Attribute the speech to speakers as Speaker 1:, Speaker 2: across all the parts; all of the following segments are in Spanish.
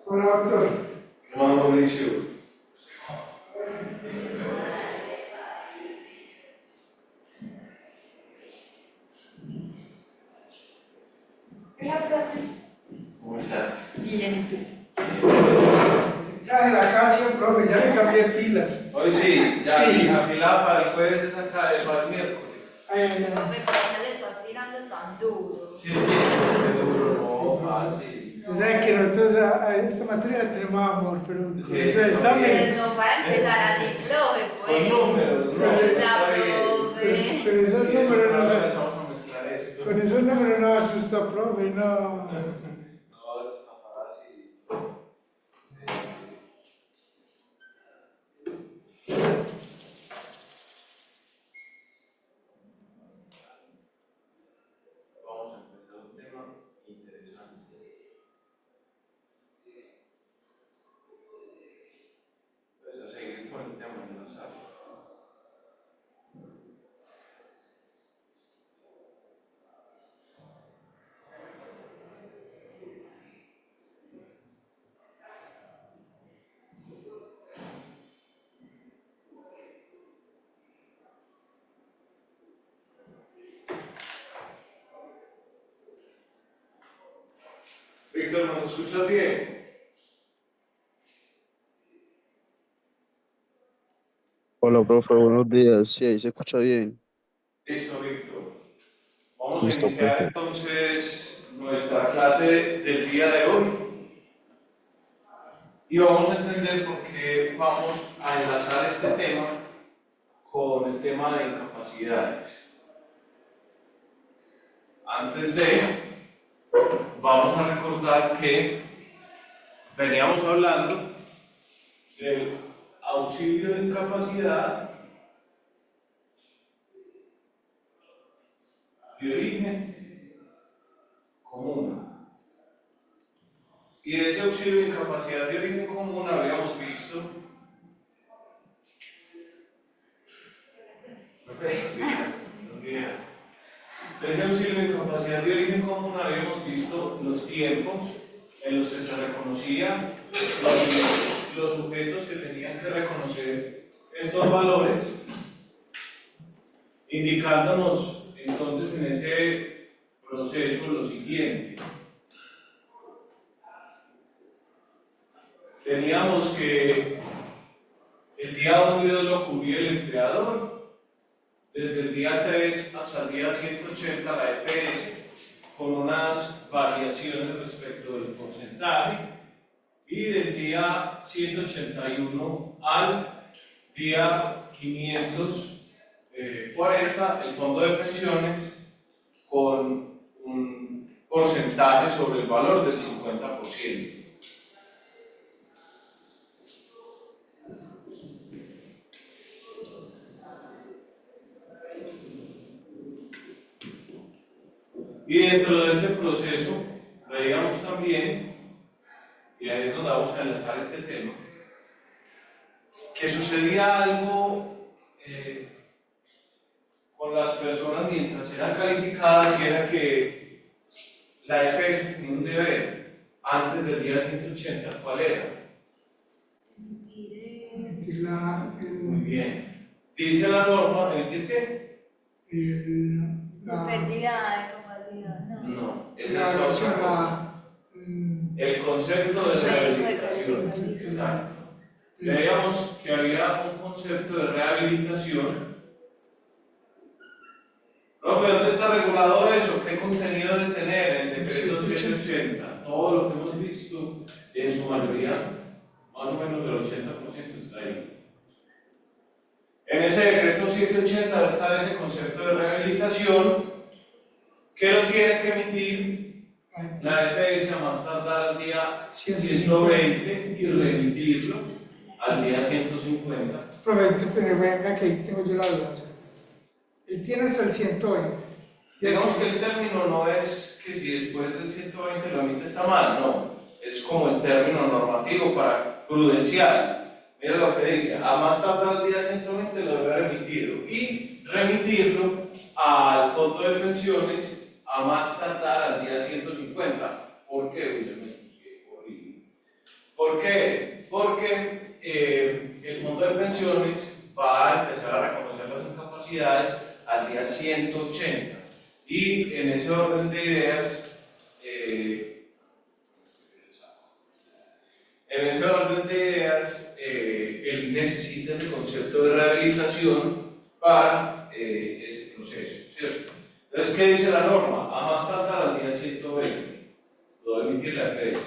Speaker 1: Hola, doctor.
Speaker 2: ¿Qué más, Mauricio?
Speaker 3: Hola, profe.
Speaker 2: ¿Cómo estás?
Speaker 3: Bien, ¿y tú?
Speaker 1: Traje la casa, profe, ya le cambié pilas.
Speaker 2: Hoy sí, ya
Speaker 1: Sí.
Speaker 2: afilada para el jueves es acá, para el miércoles.
Speaker 3: Profe, ¿por qué le estás tirando tan duro?
Speaker 2: Sí, qué duro, no, fácil.
Speaker 1: Usted sabe que nosotros a esta materia le tenemos amor, pero con
Speaker 2: Sí,
Speaker 1: esos exámenes,
Speaker 3: Pues no para empezar así, profe, pues.
Speaker 2: Con números,
Speaker 3: Sí,
Speaker 2: no, está
Speaker 3: ya,
Speaker 2: bien.
Speaker 3: profe.
Speaker 1: con esos
Speaker 2: Sí, eso,
Speaker 1: números
Speaker 2: por
Speaker 1: no
Speaker 2: eso
Speaker 1: se-
Speaker 2: empezamos a mezclar esto.
Speaker 1: con esos números no asusta, profe, no.
Speaker 2: No, eso está fácil. Vamos a empezar un tema interesante. Vas a seguir con el tema de la sala. Víctor, ¿nos escuchas bien?
Speaker 4: Hola, profe, buenos días. Sí, ahí se escucha bien.
Speaker 2: Listo, Víctor. Vamos a
Speaker 4: Listo,
Speaker 2: iniciar
Speaker 4: profe.
Speaker 2: entonces nuestra clase del día de hoy y vamos a entender por qué vamos a enlazar este tema con el tema de incapacidades. Antes de, vamos a recordar que veníamos hablando del auxilio de incapacidad de origen común. Y de ese auxilio de incapacidad de origen común habíamos visto de ese auxilio de incapacidad de origen común habíamos visto los tiempos en los que se reconocían los sujetos que tenían que reconocer estos valores, indicándonos entonces en ese proceso lo siguiente. Teníamos que el día 1 y 2 lo cubría el empleador, desde el día 3 hasta el día 180 la EPS, con unas variaciones respecto del porcentaje, y del día 181 al día 540 el fondo de pensiones con un porcentaje sobre el valor del 50%. Y dentro de este proceso veíamos también, y ahí es donde vamos a enlazar este tema, que sucedía algo con las personas mientras eran calificadas, y era que la EPS tenía un deber antes del día 180. ¿Cuál era? Muy bien. Dice la norma, ¿emitir qué?
Speaker 3: Pérdida de capacidad, no.
Speaker 2: No, esa es otra cosa. El concepto de rehabilitación. Exacto. Veíamos que había un concepto de rehabilitación Profe, ¿dónde está regulado eso? ¿Qué contenido debe tener el decreto 780? Todo lo que hemos visto, en su mayoría, más o menos el 80% está ahí. En ese decreto 780 va a estar ese concepto de rehabilitación que lo tiene que emitir la S a más tardar al día 120 y remitirlo al día 150.
Speaker 1: Profe, pero venga que ahí tengo yo la duda. O sea, él tiene hasta el 120.
Speaker 2: Digamos que el término no es que si después del 120 lo emite está mal, no. Es como el término normativo para prudencial. Mira lo que dice, a más tardar el día 120 lo debe haber emitido y remitirlo al fondo de pensiones a más tardar al día 150. ¿Por qué? Uy, yo me ensucié, horrible. ¿Por qué? Porque el fondo de pensiones va a empezar a reconocer las incapacidades al día 180. Y en ese orden de ideas, él necesita ese concepto de rehabilitación para ese proceso, ¿cierto? Entonces, ¿qué dice la norma? A más tardar al día 120, lo debe emitir la EPS.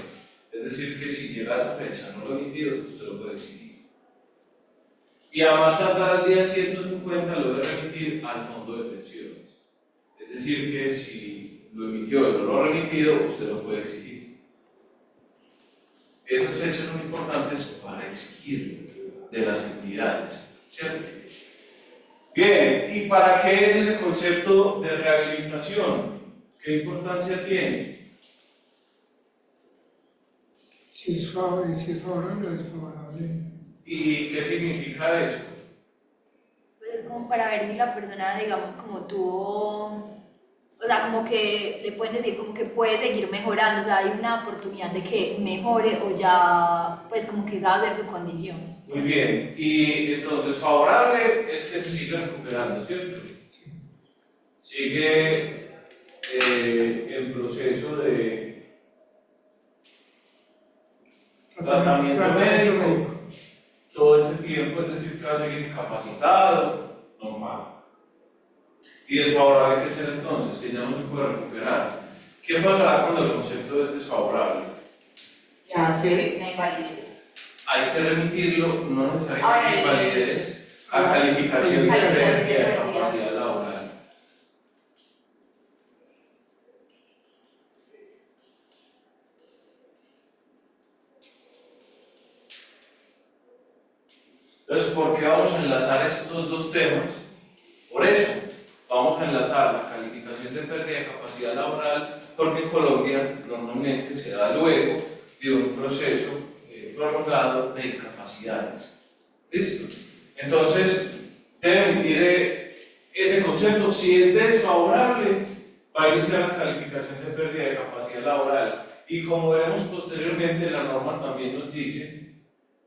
Speaker 2: Es decir, que si llega a esa fecha no lo ha emitido, usted lo puede exigir. Y a más tardar al día 150 lo debe remitir al fondo de pensiones. Es decir, que si lo emitió y no lo ha remitido, usted lo puede exigir. Esas fechas son importantes para exigirlo de las entidades, ¿cierto? Bien, ¿y para qué es ese concepto de rehabilitación? ¿Qué importancia tiene?
Speaker 1: Si es favorable o desfavorable.
Speaker 2: ¿Y qué significa eso?
Speaker 3: Pues es como para ver si la persona, digamos, como tuvo, o sea, como que le pueden decir como que puede seguir mejorando, o sea, hay una oportunidad de que mejore o ya, pues como que esa va a ser su condición.
Speaker 2: Muy bien, y entonces favorable es que se sigue recuperando, ¿cierto? Sigue en proceso de tratamiento médico todo este tiempo, es decir, que va a seguir capacitado, normal. Y desfavorable que ser entonces, que ya no se puede recuperar. ¿Qué pasará cuando el concepto es desfavorable?
Speaker 5: Ya que no hay validez.
Speaker 2: Hay que remitirlo, no necesariamente invalidez, a calificación de pérdida de capacidad laboral. Entonces, ¿por qué vamos a enlazar estos dos temas? Por eso, vamos a enlazar la calificación de pérdida de capacidad laboral, porque en Colombia normalmente se da luego de un proceso prolongado de incapacidades. ¿Listo? Entonces, debe emitir ese concepto. Si es desfavorable, va a iniciar la calificación de pérdida de capacidad laboral. Y como veremos posteriormente, la norma también nos dice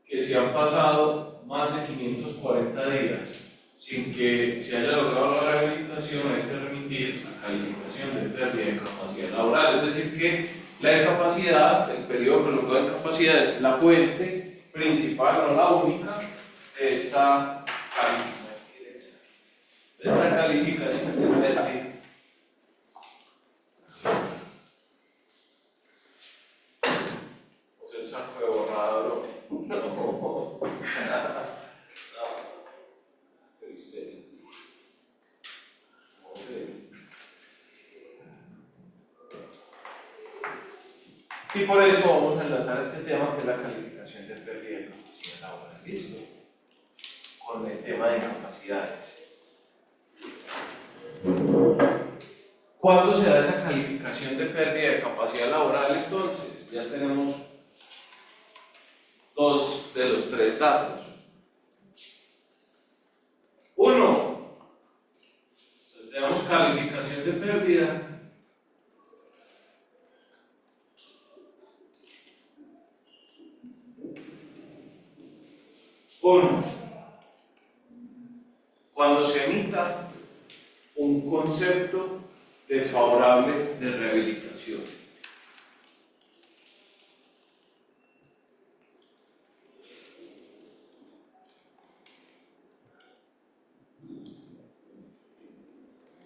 Speaker 2: que si han pasado más de 540 días sin que se haya logrado la rehabilitación, hay que remitir la calificación de pérdida de capacidad laboral. Es decir, que la incapacidad, el periodo prolongado de incapacidad, es la fuente principal, no la única, de esta calificación de pérdida. O sea, el saco de borrador. No. Tristeza. Y por eso vamos a enlazar este tema que es la calificación de pérdida de capacidad laboral. ¿Listo? Con el tema de incapacidades. ¿Cuándo se da esa calificación de pérdida de capacidad laboral? Entonces, ya tenemos dos de los tres datos. Uno, entonces tenemos calificación de pérdida. Uno, cuando se emita un concepto desfavorable de rehabilitación.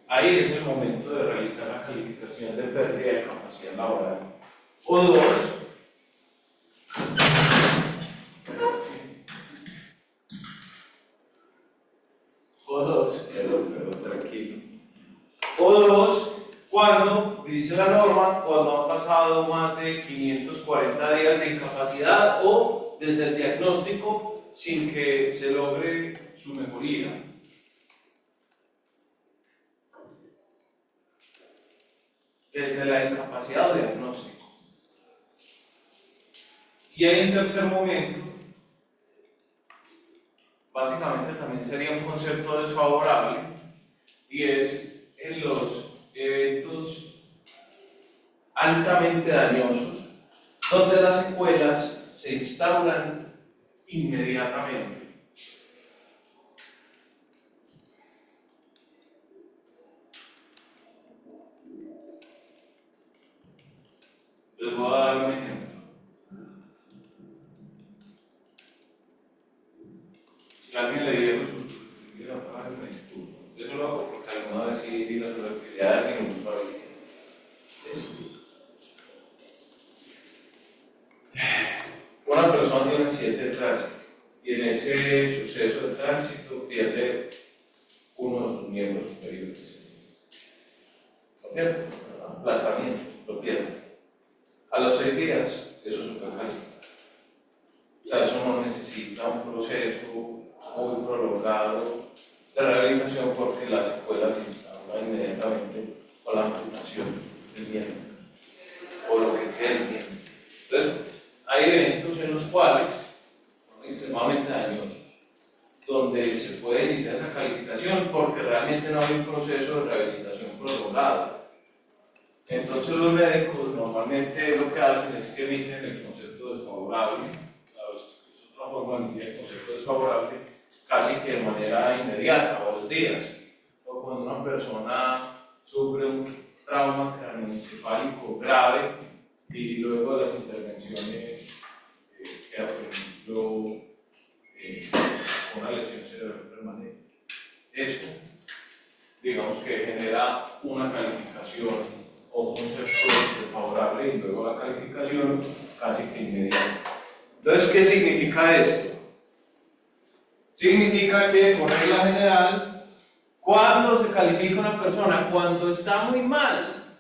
Speaker 2: ahí es el momento de realizar la calificación de pérdida de capacidad laboral. O dos, perdón, tranquilo. O dos, cuando, dice la norma, cuando han pasado más de 540 días de incapacidad o desde el diagnóstico sin que se logre su mejoría. Desde la incapacidad o diagnóstico. Y hay un tercer momento, básicamente también sería un concepto desfavorable, y es en los eventos altamente dañosos, donde las secuelas se instauran inmediatamente. Les voy a dar un ejemplo. Si alguien le diera eso lo hago porque alguna vez sí vi la subjetividad de ningún usuario. Una persona tiene un accidente de tránsito y en ese suceso de tránsito pierde uno de sus miembros superiores. ¿Lo pierde? Aplastamiento, lo pierde. A los 6 días, eso se puede calificar. O sea, eso no necesita un proceso muy prolongado de rehabilitación porque la secuela se instaura inmediatamente con la amputación del miembro o lo que quede del miembro. Entonces, hay eventos en los cuales son extremadamente dañosos, donde se puede iniciar esa calificación porque realmente no hay un proceso de rehabilitación prolongado. Entonces los médicos normalmente lo que hacen es que emiten el concepto desfavorable, es otra forma de emitir el concepto desfavorable, casi que de manera inmediata, o 2 días. O cuando una persona sufre un trauma craneoencefálico grave y luego de las intervenciones queda, por ejemplo, una lesión cerebral permanente. Eso, digamos que genera una calificación o un concepto desfavorable y luego la calificación casi que inmediata. Entonces, ¿qué significa esto? Significa que, por regla general, ¿cuándo se califica una persona? ¿Cuando está muy mal?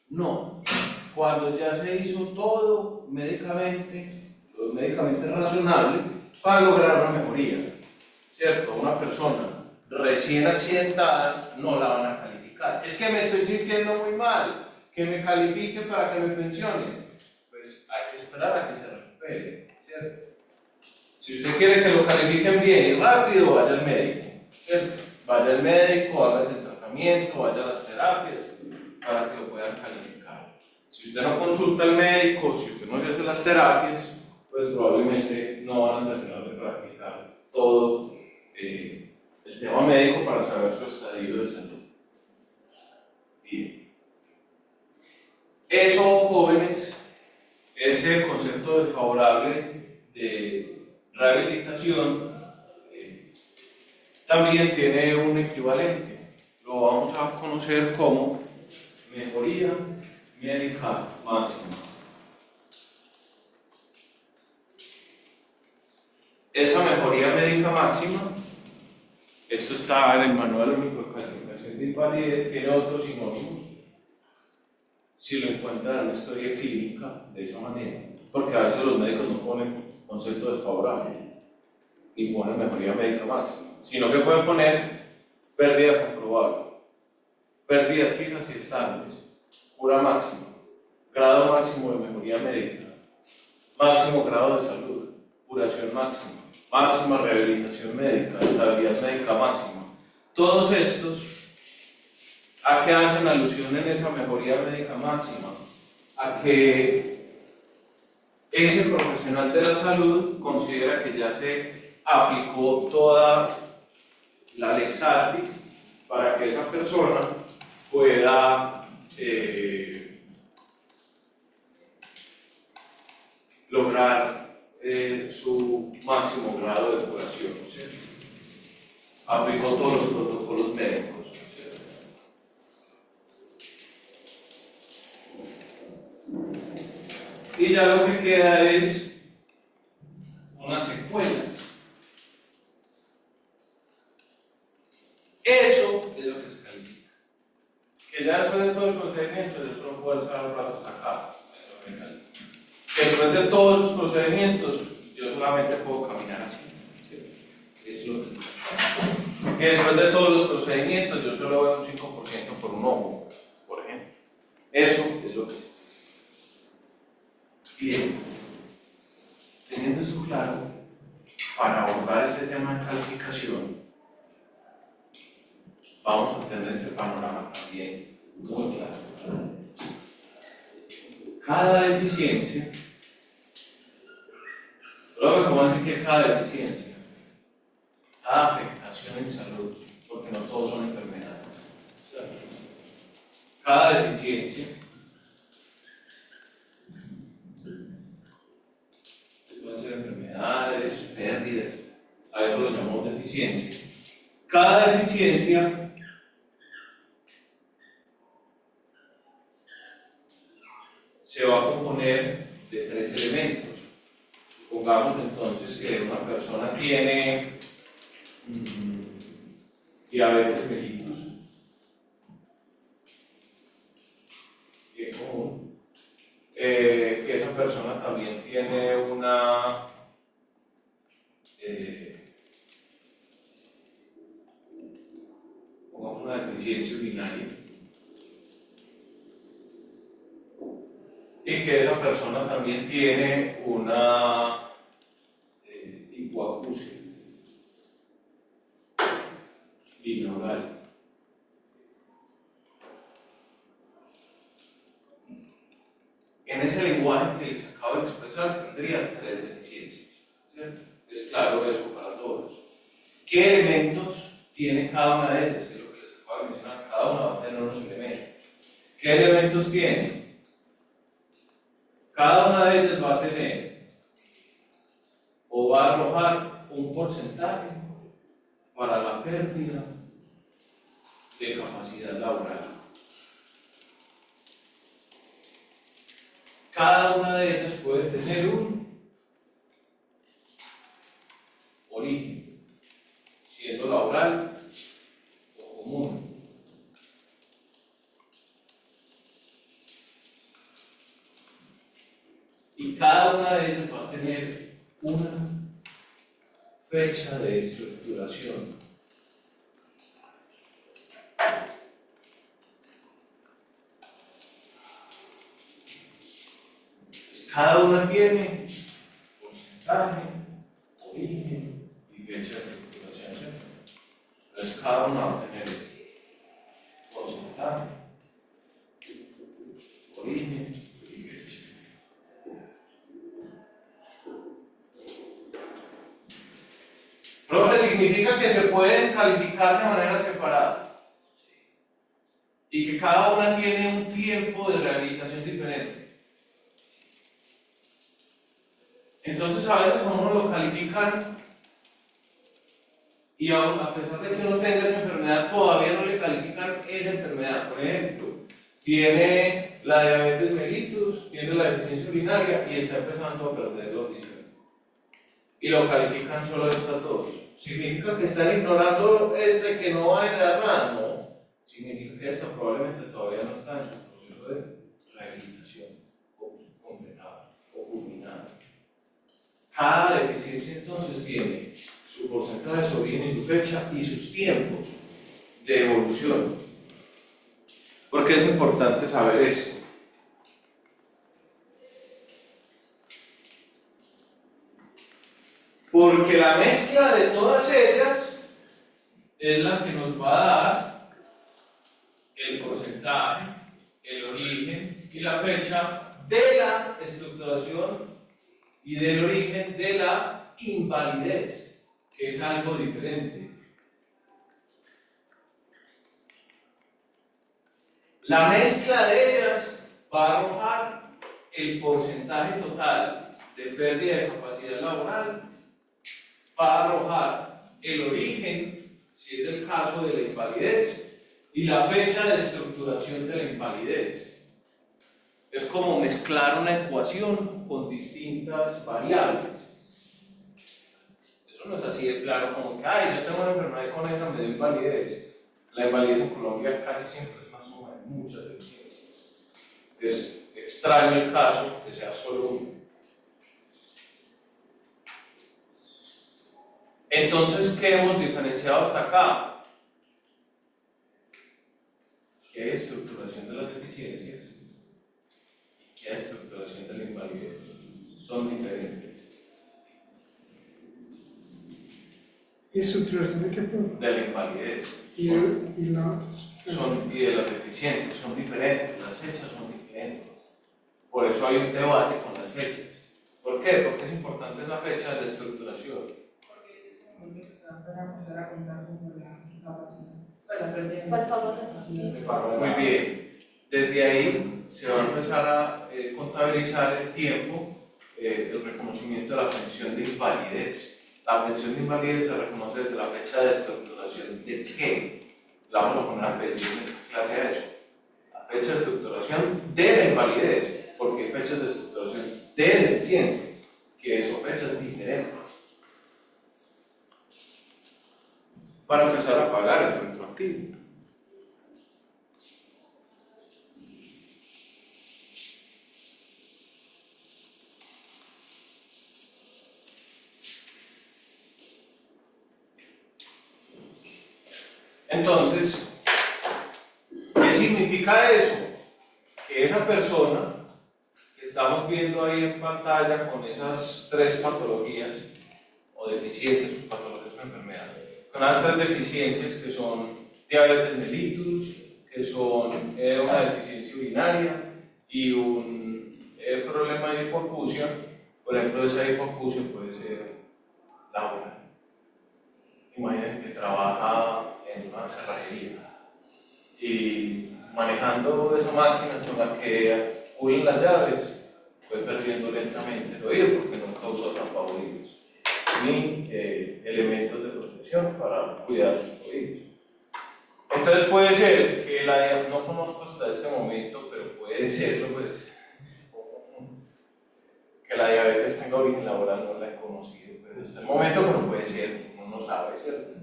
Speaker 2: No. Cuando ya se hizo todo médicamente razonable para lograr una mejoría. ¿Cierto? Una persona recién accidentada no la van a calificar. Es que me estoy sintiendo muy mal, que me califiquen para que me pensionen. Pues hay que esperar a que se recupere, ¿cierto? Si usted quiere que lo califiquen bien y rápido, vaya al médico, ¿cierto? Vaya al médico, haga el tratamiento, vaya a las terapias para que lo puedan calificar. Si usted no consulta al médico, si usted no se hace las terapias, pues probablemente no van a terminar de practicar todo el tema médico para saber su estadio de salud. Bien. Eso, jóvenes, ese concepto desfavorable de rehabilitación también tiene un equivalente. Lo vamos a conocer como mejoría médica máxima. Esa mejoría médica máxima, esto está en el Manual Único de Calificación de Invalidez, tiene otros sinónimos. Si lo encuentran en una historia clínica de esa manera, porque a veces los médicos no ponen concepto desfavorable y ponen mejoría médica máxima, sino que pueden poner pérdida comprobable, pérdidas fijas y estables, cura máxima, grado máximo de mejoría médica, máximo grado de salud, curación máxima, máxima rehabilitación médica, estabilidad médica máxima. Todos estos, ¿a qué hacen alusión en esa mejoría médica máxima? A que ese profesional de la salud considera que ya se aplicó toda la lex artis para que esa persona pueda lograr su máximo grado de curación, ¿cierto? Aplicó todos los protocolos médicos, ¿cierto? y ya lo que queda es unas secuelas. Eso es lo que se califica. Que ya después de todo el procedimiento, yo solo puedo alzar el brazo hasta acá. Eso me califica. Que después de todos los procedimientos, yo solamente puedo caminar así. ¿Sí? Eso que después de todos los procedimientos, yo solo veo un 5% por un ojo, por ejemplo. Eso es lo que es. Bien, teniendo esto claro, para abordar este tema de calificación, vamos a tener este panorama también muy claro. Cada deficiencia, luego como decir que cada deficiencia, cada afectación en salud, porque no todos son enfermedades, cada deficiencia pueden ser enfermedades, pérdidas, a eso lo llamamos deficiencia. Cada deficiencia se va a componer de 3 elementos. Supongamos entonces que una persona tiene diabetes mellitus, bien común, que esa persona también tiene una pongamos una deficiencia urinaria, y que esa persona también tiene una hipoacusia binaural. En ese lenguaje que les acabo de expresar tendría 3 deficiencias, ¿cierto? Es claro eso para todos. ¿Qué elementos tiene cada una de ellas? Que es lo que les acabo de mencionar. Cada una va a tener unos elementos. ¿Qué elementos tiene? Cada una de ellas va a tener o va a arrojar un porcentaje para la pérdida de capacidad laboral. Cada una de ellas puede tener un origen, siendo laboral o común. Y cada una de ellas va a tener una fecha de estructuración. Cada una tiene porcentaje, origen y fecha de estructuración. Entonces cada una va a tener porcentaje, origen y fecha. Profe, significa que se pueden calificar de manera separada y que cada una tiene un tiempo de rehabilitación diferente. Entonces a veces a uno lo califican y aún a pesar de que uno tenga esa enfermedad todavía no le califican esa enfermedad. Por ejemplo, tiene la diabetes mellitus, tiene la deficiencia urinaria y está empezando a perder la audición. Y lo califican solo estas dos. ¿Significa que están ignorando que no va a generar nada? No. Significa que esta probablemente todavía no está en su proceso de rehabilitación completada o culminada. Cada deficiencia entonces tiene su porcentaje, su origen y su fecha y sus tiempos de evolución. ¿Por qué es importante saber esto? Porque la mezcla de todas ellas es la que nos va a dar el porcentaje, el origen y la fecha de la estructuración y del origen de la invalidez, que es algo diferente. La mezcla de ellas va a arrojar el porcentaje total de pérdida de capacidad laboral, va a arrojar el origen, si es el caso de la invalidez, y la fecha de estructuración de la invalidez. Es como mezclar una ecuación con distintas variables. Eso no es así de claro como que, ay, yo tengo una enfermedad de Conesa, me dio invalidez. La invalidez en Colombia casi siempre es una suma de muchas deficiencias. Es extraño el caso que sea solo uno. Entonces, ¿qué hemos diferenciado hasta acá? ¿Qué es estructuración de las deficiencias? ¿Y qué es estructuración de la invalidez? Son diferentes.
Speaker 1: ¿Y estructuración de qué forma?
Speaker 2: De la invalidez.
Speaker 1: Y la
Speaker 2: Y de las deficiencias son diferentes, las fechas son diferentes. Por eso hay un debate con las fechas. ¿Por qué? Porque es importante esa fecha de la estructuración.
Speaker 5: Porque ese momento que se va a empezar a contar como la capacidad. Para perder.
Speaker 3: ¿Cuál pago retroactivo?
Speaker 2: Muy bien. Desde ahí se va a empezar a contabilizar el tiempo del reconocimiento de la pensión de invalidez. La pensión de invalidez se reconoce desde la fecha de estructuración de qué. La vamos a poner a pedir en esta clase a eso. La fecha de estructuración de la invalidez, porque hay fechas de estructuración de deficiencias, que son fechas diferentes. Para empezar a pagar el retroactivo. Entonces, ¿qué significa eso? Que esa persona que estamos viendo ahí en pantalla con esas tres patologías o deficiencias, patologías o enfermedades, con las tres deficiencias que son diabetes mellitus, que son una deficiencia urinaria y un problema de hipoacusia. Por ejemplo, esa hipoacusia puede ser laboral. Imagínense que trabaja en una cerrajería y manejando esa máquina con la que pulen las llaves, fue perdiendo lentamente el oído porque nunca usó tapaoídos ni elementos de protección para cuidar sus oídos. Entonces puede ser que no conozco hasta este momento, pero puede serlo, pues, que la diabetes tenga origen laboral, no la he conocido, pero hasta el momento, pero puede ser, uno no sabe, ¿cierto?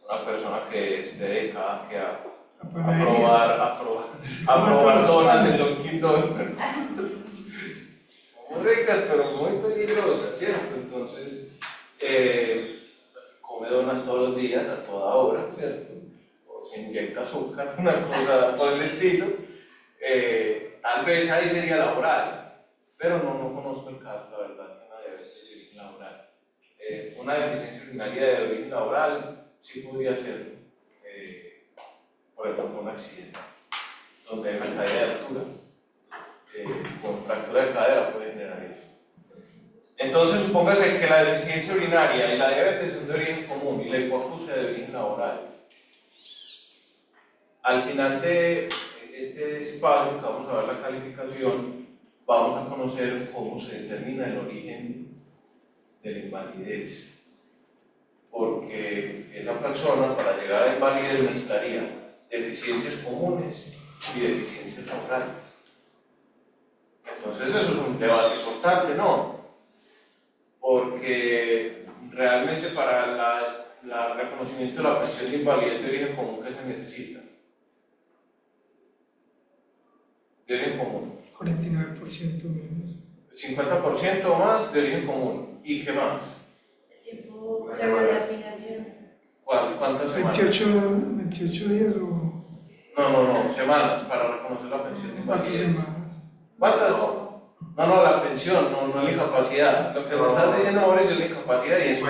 Speaker 2: Una persona que esté dedicada a probar donas en Dunkin' Donuts. Son muy ricas, pero muy peligrosas, ¿cierto? Entonces, come donas todos los días, a toda hora, ¿cierto? O se inyecta azúcar, una cosa por el estilo. Tal vez ahí sería laboral, pero no conozco el caso, la verdad, de una diabetes de origen laboral. Una deficiencia urinaria de origen laboral sí podría ser, por ejemplo, un accidente, donde hay una caída de altura, con fractura de cadera puede generar eso. Entonces, supóngase que la deficiencia urinaria y la diabetes son de origen común y la hipoacusia de origen laboral. Al final de este espacio, que vamos a ver la calificación, vamos a conocer cómo se determina el origen de la invalidez. Porque esa persona, para llegar a la invalidez, necesitaría deficiencias comunes y deficiencias laborales. Entonces, eso es un debate importante, ¿no? Porque realmente para el reconocimiento de la pensión de invalidez de origen común, ¿qué se necesita? De origen común.
Speaker 1: 49% menos.
Speaker 2: 50% más de origen común. ¿Y qué más?
Speaker 3: El tiempo previo de afiliación.
Speaker 2: ¿Cuántas semanas?
Speaker 1: 28 días o
Speaker 2: No, semanas para reconocer la pensión de
Speaker 1: ¿cuántas
Speaker 2: invalidez.
Speaker 1: semanas?
Speaker 2: ¿Cuántas? No, la pensión, no la incapacidad. Lo que me estás diciendo ahora es la incapacidad y eso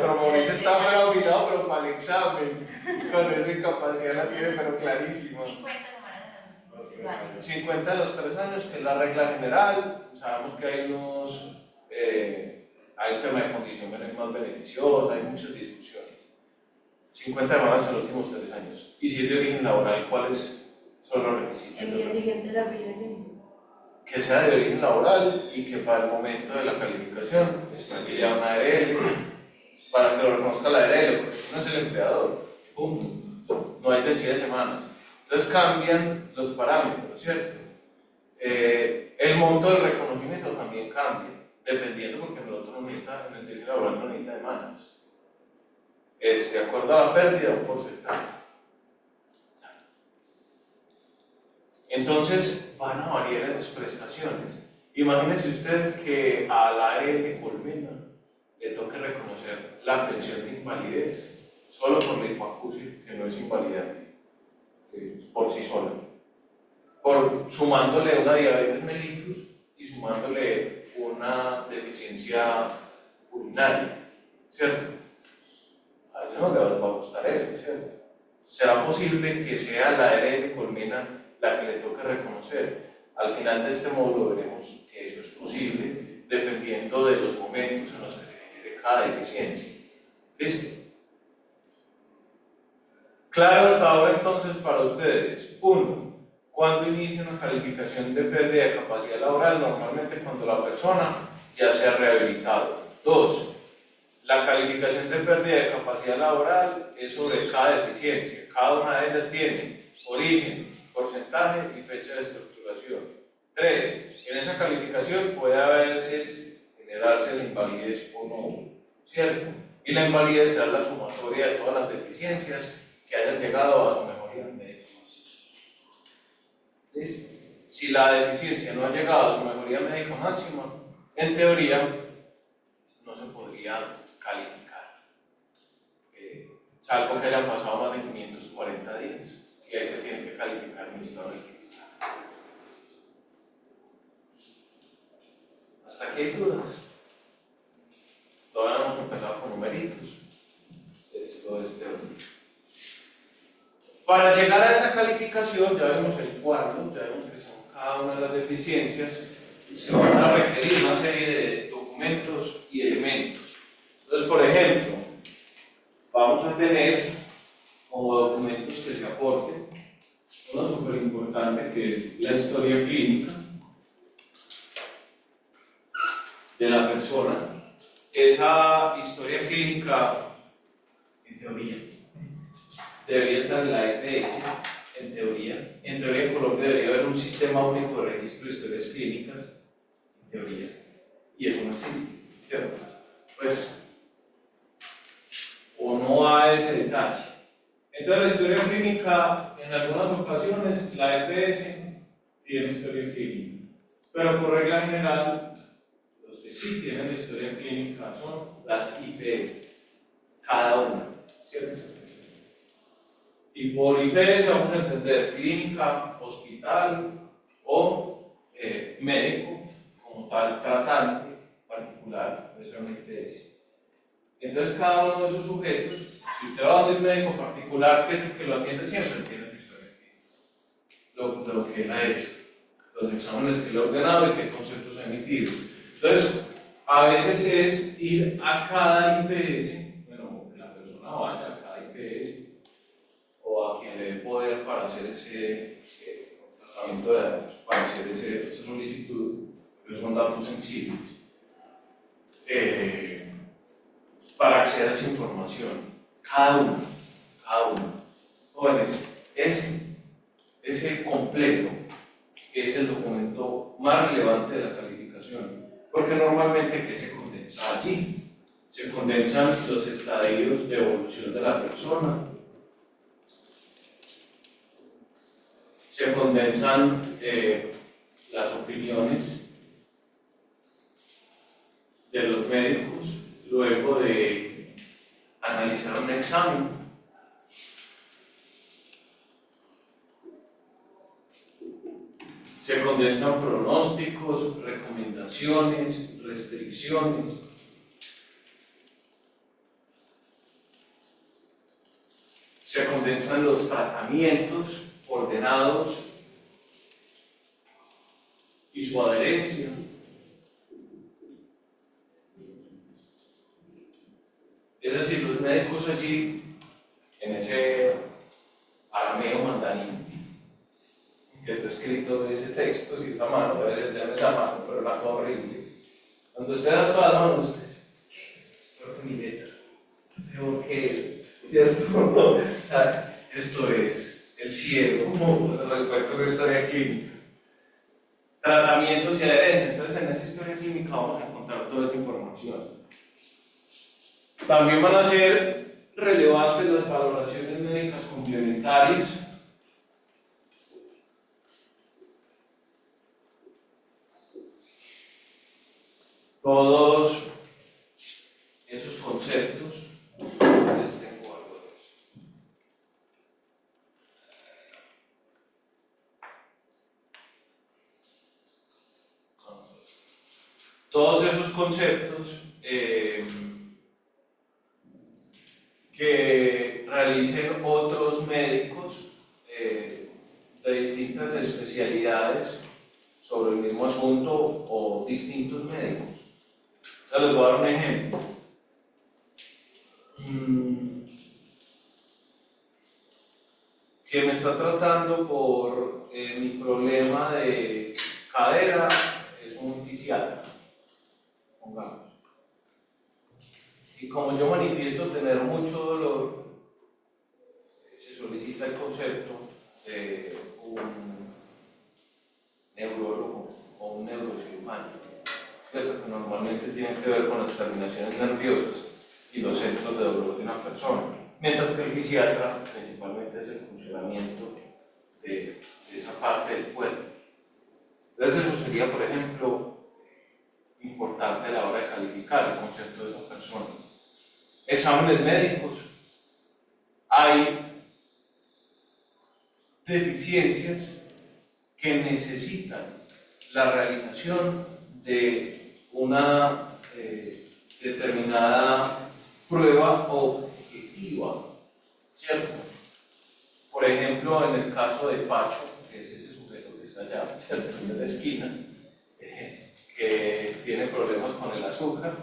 Speaker 2: pero Mauricio está afilado, pero para el examen, con esa incapacidad la tiene, pero clarísimo.
Speaker 5: 50 semanas.
Speaker 2: 50 en los 3 años, que es la regla general. Sabemos que hay hay un tema de condición más beneficiosa, hay muchas discusiones. 50 semanas en los últimos 3 años. Y si es de origen laboral, ¿cuáles son los requisitos?
Speaker 3: El día siguiente de la afiliación.
Speaker 2: Que sea de origen laboral y que para el momento de la calificación esté afiliado a una ARL, para que lo reconozca la ARL, porque no es el empleador, punto. No hay densidad de semanas. Entonces cambian los parámetros, ¿cierto? El monto del reconocimiento también cambia, dependiendo porque el otro no necesita, en el derecho laboral no necesita demandas. Es de acuerdo a la pérdida un porcentaje. Entonces van a variar esas prestaciones. Imagínense usted que a la ARL Colmena le toque reconocer la pensión de invalidez solo por la hipoacusia, que no es invalidante, por sí sola, sumándole una diabetes mellitus y sumándole una deficiencia urinaria, ¿cierto? A ellos no les va a gustar eso, ¿cierto? ¿Será posible que sea la ARL Colmena la que le toque reconocer? Al final de este módulo veremos que eso es posible dependiendo de los momentos en los que se genere cada deficiencia. ¿Listo? Claro hasta ahora entonces para ustedes. 1. ¿Cuándo inicia una calificación de pérdida de capacidad laboral? Normalmente cuando la persona ya se ha rehabilitado. 2. La calificación de pérdida de capacidad laboral es sobre cada deficiencia. Cada una de ellas tiene origen, porcentaje y fecha de estructuración. 3. En esa calificación puede generarse la invalidez o no, ¿cierto? Y la invalidez es la sumatoria de todas las deficiencias que hayan llegado a su mejoría médica. ¿Listo? Si la deficiencia no ha llegado a su mejoría médica máxima, en teoría no se podría calificar, salvo que hayan pasado más de 540 días, y ahí se tiene que calificar en estado de cristal. ¿Hasta aquí hay dudas? Todavía no hemos empezado con numeritos. Esto es teoría. Para llegar a esa calificación, ya vemos el cuadro, ya vemos que son cada una de las deficiencias, se van a requerir una serie de documentos y elementos. Entonces, por ejemplo, vamos a tener como documentos que se aporten uno súper importante que es la historia clínica de la persona. Esa historia clínica, en teoría, debería estar en la EPS, en teoría. En teoría en Colombia debería haber un sistema único de registro de historias clínicas, en teoría. Y eso no existe, ¿cierto? Pues, o no a ese detalle. Entonces la historia clínica, en algunas ocasiones, la EPS tiene historia clínica. Pero por regla general, los que sí tienen la historia clínica son las IPS, cada una, ¿cierto? Y por IPS vamos a entender clínica, hospital o médico como tal tratante particular, puede ser una IPS. Entonces cada uno de esos sujetos, si usted va a un médico particular que es el que lo atiende siempre, tiene su historia clínica, lo que él ha hecho, los exámenes que le ha ordenado y qué conceptos ha emitido. Entonces, a veces es ir a cada IPS, bueno, que la persona vaya a cada IPS o a quien le dé poder para hacer ese tratamiento de datos, para hacer esa solicitud, que son datos sensibles, para acceder a esa información. Cada uno. Jóvenes, ese completo es el documento más relevante de la calificación, porque normalmente ¿qué se condensa allí? Se condensan los estadios de evolución de la persona, se condensan las opiniones de los médicos luego de analizar un examen. Se condensan pronósticos, recomendaciones, restricciones. Se condensan los tratamientos ordenados y su adherencia. Es decir, los médicos allí, en ese arameo mandarín que está escrito en ese texto, si es a mano, a veces ya no es a mano, pero la cosa horrible. Cuando usted da su mano, usted es peor que mi letra, peor que, ¿cierto? O sea, esto es el cielo respecto a la historia clínica. Tratamientos y adherencia. Entonces, en esa historia clínica vamos a encontrar toda esa información. También van a ser relevantes las valoraciones médicas complementarias. Todos esos conceptos. Les tengo algo de esto. Todos esos conceptos que realicen otros médicos de distintas especialidades sobre el mismo asunto o distintos médicos. Entonces les voy a dar un ejemplo. Que me está tratando por mi problema de cadera es un fisiatra, pongamos. Y como yo manifiesto tener mucho dolor, se solicita el concepto de un neurólogo o un neurocirujano, ¿cierto? Que normalmente tienen que ver con las terminaciones nerviosas y los centros de dolor de una persona, mientras que el fisiatra principalmente es el funcionamiento de esa parte del cuerpo. Entonces eso sería, por ejemplo, importante a la hora de calificar el concepto de esa persona. Exámenes médicos. Hay deficiencias que necesitan la realización de una determinada prueba objetiva, ¿cierto? Por ejemplo, en el caso de Pacho, que es ese sujeto que está allá, ¿cierto?, en la esquina, que tiene problemas con el azúcar,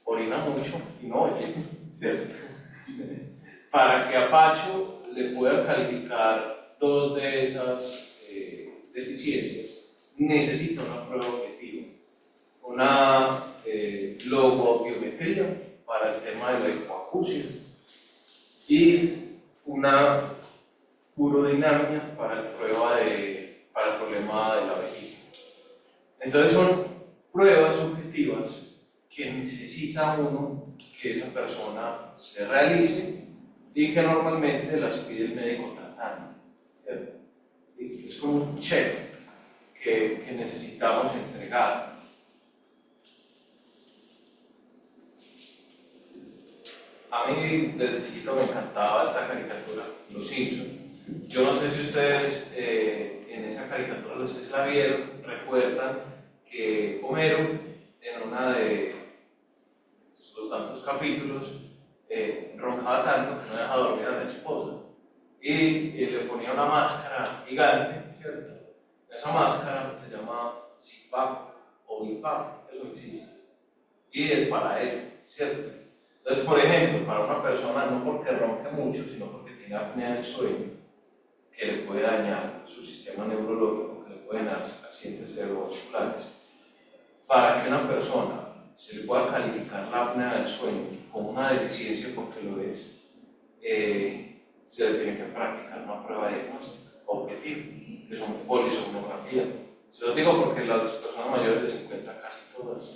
Speaker 2: orina mucho y no oye, ¿cierto? Para que a Pacho le pueda calificar dos de esas deficiencias, necesita una prueba objetiva, una logobiometría para el tema de la hipoacusia y una urodinamia para el problema de la vejiga. Entonces son pruebas objetivas que necesita uno que esa persona se realice y que normalmente las pide el médico tratante, ¿cierto? Y es como un check que necesitamos entregar. A mí desde chiquito me encantaba esta caricatura, Los Simpsons. Yo no sé si ustedes en esa caricatura, los que se la vieron, recuerdan que Homero, en una de los tantos capítulos, roncaba tanto que no dejaba dormir a la esposa y le ponía una máscara gigante, ¿cierto? Esa máscara se llama CPAP o BiPAP, eso existe, y es para eso, ¿cierto? Entonces, por ejemplo, para una persona, no porque ronque mucho, sino porque tiene apnea del sueño, que le puede dañar su sistema neurológico, que le puede dañar accidentes cerebrovasculares, para que una persona se le pueda calificar la apnea del sueño como una deficiencia, porque lo es, se le tiene que practicar una prueba diagnóstica objetiva, que son polisomnografía. Se lo digo porque las personas mayores de 50, casi todas,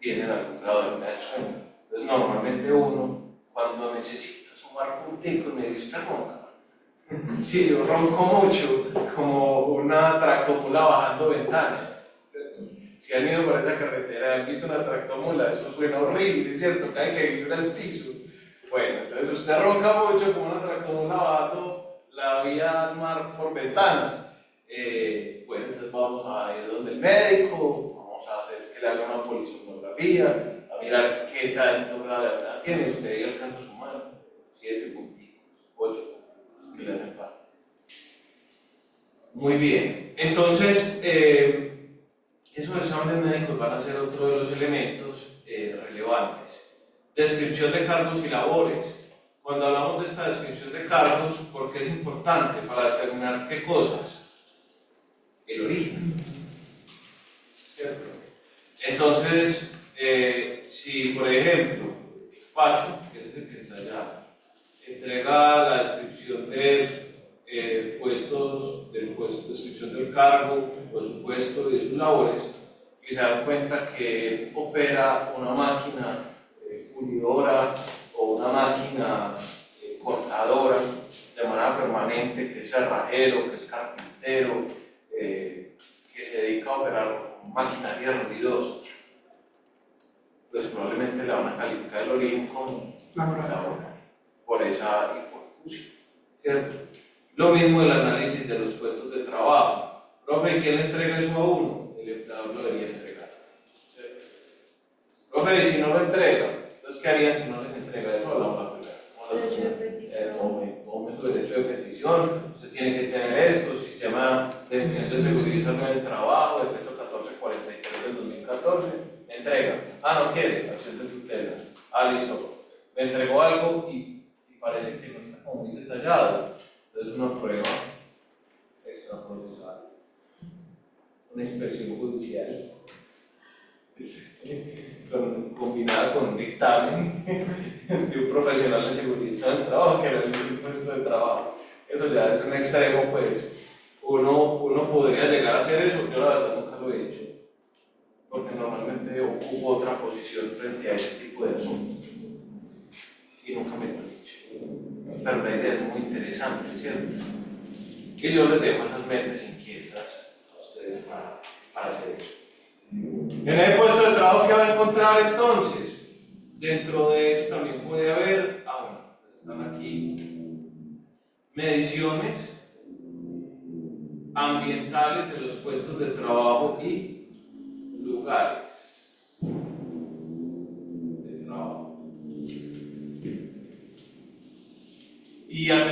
Speaker 2: tienen algún grado de apnea del sueño. Entonces, normalmente uno, cuando necesita sumar punticos, me dice, ¿usted ronca? Sí, yo ronco mucho, como una tractomula bajando ventanas, ¿cierto? Si han ido por esa carretera, han visto una tractomula, eso suena horrible, ¿cierto? Cae que vibra el piso. Bueno, entonces usted ronca mucho como una tractomula bajando la vía al mar por ventanas. Bueno, entonces vamos a ir donde el médico, vamos a hacer que le haga una polisomnografía, a mirar qué tanto grado de apnea tiene. Usted ahí alcanza a sumar 7 punticos, 8 punticos que le hacen falta. Muy bien, entonces esos exámenes médicos van a ser otro de los elementos relevantes. Descripción de cargos y labores. Cuando hablamos de esta descripción de cargos, ¿por qué es importante? Para determinar qué cosas. El origen, ¿cierto? Entonces, si por ejemplo Pacho, que es el que está allá, entrega la descripción de pues descripción del cargo, de su puesto y de sus labores, y se dan cuenta que opera una máquina pulidora o una máquina cortadora de manera permanente, que es cerrajero, que es carpintero, que se dedica a operar maquinaria ruidosa, pues probablemente le van a calificar el origen como laboral por esa hipoacusia, ¿cierto? Lo mismo el análisis de los puestos de trabajo. Profe, ¿quién le entrega eso a uno? El empleador lo debería entregar, ¿cierto? Profe, y si no lo entrega, entonces ¿qué harían si no les entrega eso? Hablamos la primera.
Speaker 3: Derecho de petición.
Speaker 2: Tome su derecho de petición, usted tiene que tener esto, sistema de gestión de seguridad del trabajo, decreto 1443 del 2014, me entrega. Ah, no quiere, acción de tutela. Ah, listo, me entregó algo y parece que no está como muy detallado. Entonces una prueba extraprocesal, una inspección judicial combinada con un dictamen de un profesional de seguridad del trabajo que realiza el puesto de trabajo. Eso ya es un extremo, pues uno podría llegar a hacer eso. Yo la verdad nunca lo he hecho, porque normalmente ocupo otra posición frente a ese tipo de asuntos y nunca me lo he hecho. Pero la idea es muy interesante, ¿cierto? Y yo les dejo esas mentes inquietas a ustedes para hacer eso. En el puesto de trabajo que va a encontrar entonces, dentro de eso también puede haber, bueno, están aquí, mediciones ambientales de los puestos de trabajo y lugares de trabajo. ¿Y a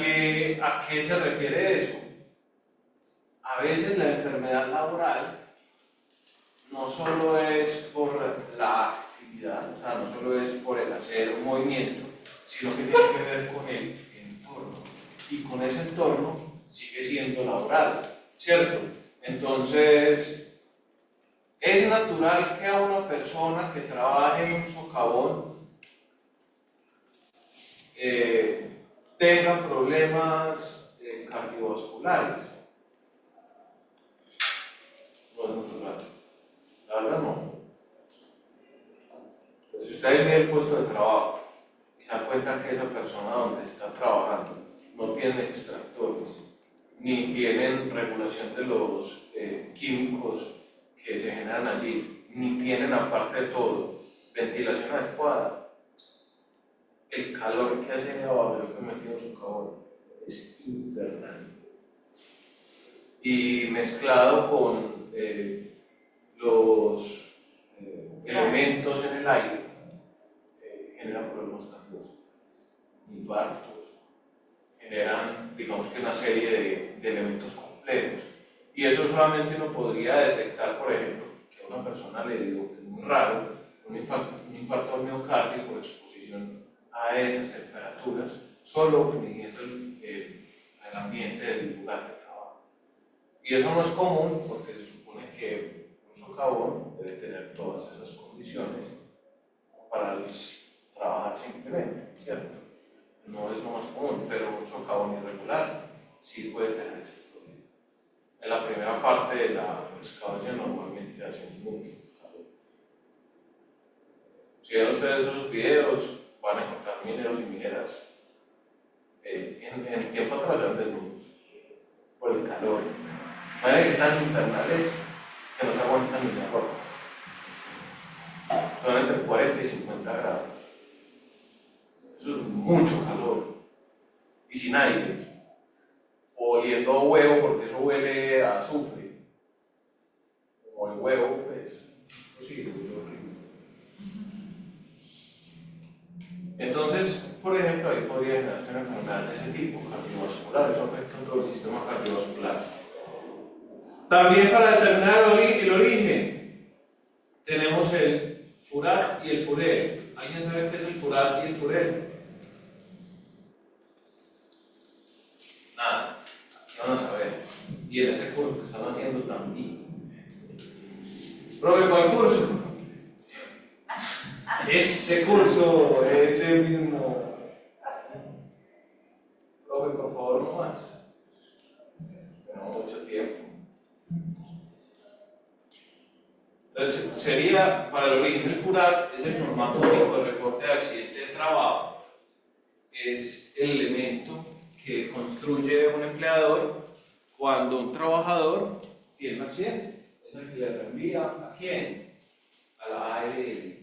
Speaker 2: qué se refiere eso? A veces la enfermedad laboral no solo es por la actividad, o sea, no solo es por el hacer un movimiento, sino que tiene que ver con el entorno. Y con ese entorno sigue siendo laboral, ¿cierto? Entonces, es natural que a una persona que trabaje en un socavón tenga problemas cardiovasculares. No es natural. La verdad no. Pero si ustedes ven el puesto de trabajo y se dan cuenta que esa persona donde está trabajando no tiene extractores, ni tienen regulación de los químicos que se generan allí, ni tienen aparte de todo ventilación adecuada, el calor que hace abajo de lo que metido en su cajón es infernal. Y mezclado con los elementos en el aire, generan problemas cardíacos, infartos, generan, digamos que una serie de elementos complejos. Y eso solamente uno podría detectar, por ejemplo, que a una persona le digo que es muy raro, un infarto al miocardio por exposición a esas temperaturas, solo midiendo el ambiente del lugar de trabajo. Y eso no es común porque se supone que un socavón debe tener todas esas condiciones para trabajar simplemente, ¿cierto? No es lo más común, pero un socavón irregular sí puede tener ese problema. En la primera parte de la excavación normalmente hacen mucho calor. Si ven ustedes esos videos, van a encontrar mineros y mineras en el tiempo atrás eran desnudos por el calor. Miren que tan infernales que no se aguantan ni la ropa. Son entre 40 y 50 grados. Eso es mucho calor. Y sin aire. O oliendo a huevo, porque eso huele a azufre. Como el huevo, pues, sí, huele horrible. Entonces, por ejemplo, ahí podría generarse una enfermedad de ese tipo, cardiovascular. Eso afecta a todo el sistema cardiovascular. También para determinar el origen, tenemos el furat y el furel. ¿Alguien sabe qué es el furat y el furel? Nada, aquí van a saber. Y en ese curso que están haciendo también. Profe, ¿cuál curso? Ese curso, ese mismo. Profe, por favor, no más. Tenemos mucho tiempo. Entonces, sería, para el origen del FURAT, es el formato único de reporte de accidente de trabajo, es el elemento que construye un empleador cuando un trabajador tiene un accidente. Es el que le reenvía ¿a quién? A la ARL.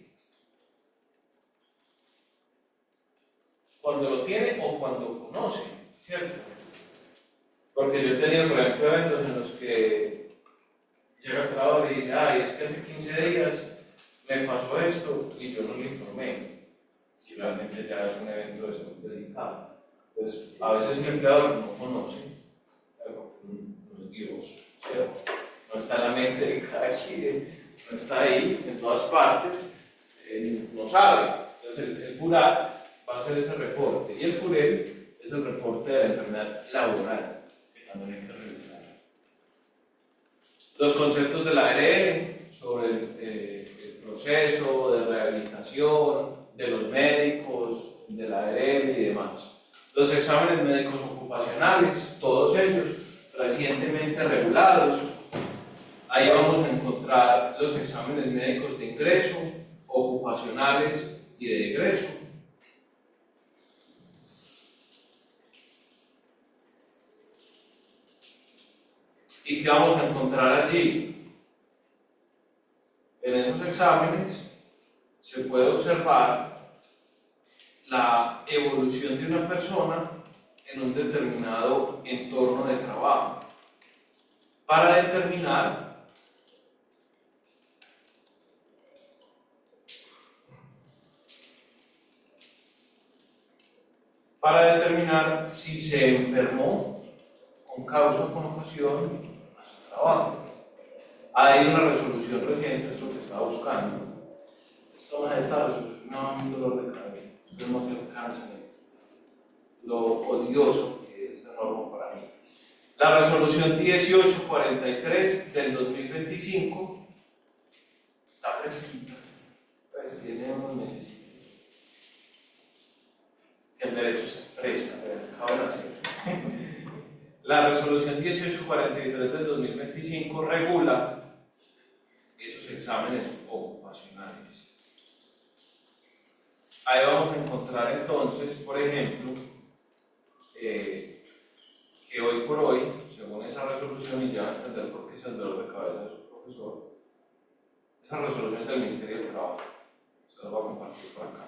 Speaker 2: Cuando lo tiene o cuando conoce, ¿cierto? Porque yo he tenido, por ejemplo, eventos en los que llega el trabajador y dice, ay, es que hace 15 días me pasó esto y yo no le informé. Y realmente ya es un evento de salud delicado. Entonces, a veces el empleador no conoce, no es Dios, ¿cierto? No está en la mente de cada quien, no está ahí, en todas partes, no sabe. Entonces, el FURAT va a hacer ese reporte y el FUREL es el reporte de la enfermedad laboral que también hay que revisar. Los conceptos de la ARL sobre el proceso de rehabilitación de los médicos, de la ARL y demás. Los exámenes médicos ocupacionales, todos ellos recientemente regulados. Ahí vamos a encontrar los exámenes médicos de ingreso, ocupacionales y de egreso. ¿Y qué vamos a encontrar allí? En esos exámenes se puede observar la evolución de una persona en un determinado entorno de trabajo para determinar si se enfermó con causa o con ocasión a su trabajo. Hay una resolución reciente, es lo que estaba buscando. Esta resolución no es un dolor de cabeza, eso no se alcanza lo odioso que es esta norma para mí. La resolución 1843 del 2025 está fresquita, pues tiene unos meses. El derecho se expresa, acaba de nacer. La resolución 1843 del 2025 regula esos exámenes ocupacionales. Ahí vamos a encontrar entonces, por ejemplo, que hoy por hoy, según esa resolución, y ya van a entender por qué es el dolor de cabeza de su profesor, esa resolución es del Ministerio del Trabajo. Se lo voy a compartir por acá.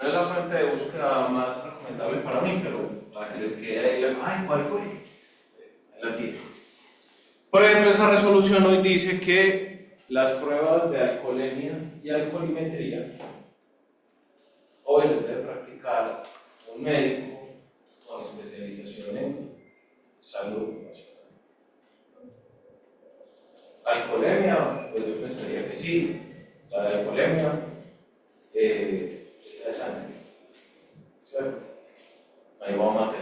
Speaker 2: No es la fuente de búsqueda más recomendable para mí, pero para que les quede ahí, ay, ¿cuál fue? Ahí la tiro. Por ejemplo, esa resolución hoy dice que las pruebas de alcoholemia y alcoholimetría hoy les debe practicar un médico con especialización en salud ocupacional. Alcoholemia, pues yo pensaría que sí. La de alcoholemia es la de sangre, ¿cierto? Ahí vamos a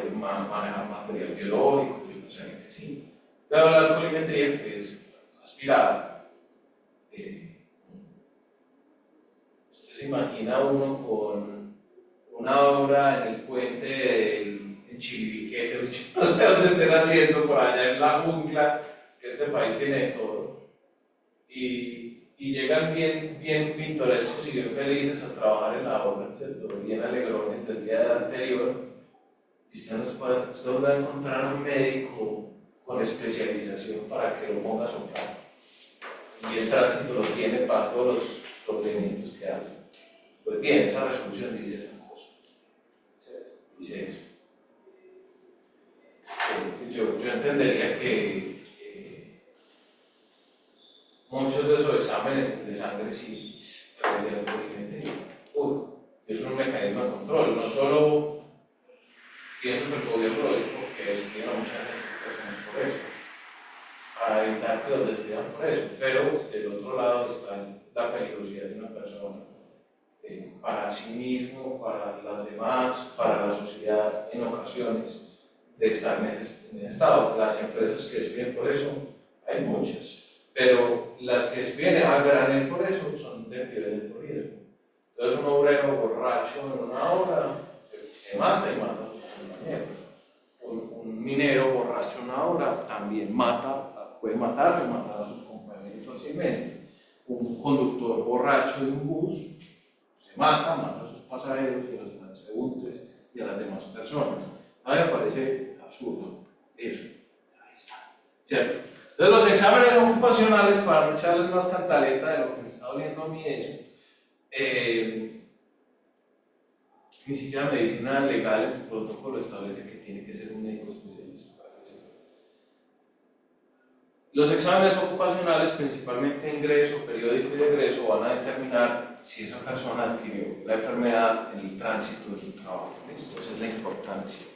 Speaker 2: manejar material biológico, yo pensaría que sí. Pero la alcoholimetría, que es aspirada, usted se imagina uno con una obra en el puente en Chiribiquete, no sé dónde estén haciendo, por allá en la jungla, que este país tiene de todo, y llegan bien pintorescos y bien felices a trabajar en la obra, ¿cierto? Bien alegrones del día anterior, y usted no va a encontrar un médico con especialización para que lo ponga a soplar, y el tránsito lo tiene para todos los procedimientos que hace. Pues bien, esa resolución dice esa cosa, ¿cierto? Dice eso. Yo entendería que muchos de esos exámenes de sangre sí deben de alcoholimetría. Es un mecanismo de control. No solo pienso que el gobierno lo hizo porque despiden a mucha gente por eso, para evitar que los despidan por eso, pero del otro lado está la peligrosidad de una persona para sí mismo, para las demás, para la sociedad en ocasiones de estar en ese estado. Las empresas que despiden por eso, hay muchas, pero las que despiden a granel por eso son de violento riesgo. Entonces un obrero borracho en una obra se mata y mata a sus compañeros. Un minero borracho en una obra también mata, puede matar o matar a sus compañeros fácilmente. Un conductor borracho de un bus se mata a sus pasajeros y a los transeúntes y a las demás personas. A mí me parece absurdo eso. Ahí está, ¿cierto? Entonces los exámenes ocupacionales, para no echarles más cantaleta de lo que me está doliendo a mí eso, ni siquiera medicina legal en su protocolo establece que tiene que ser un médico especialista para que se haga. Los exámenes ocupacionales, principalmente ingreso, periódico y egreso, van a determinar si esa persona adquirió la enfermedad en el tránsito de su trabajo. Esa es la importancia.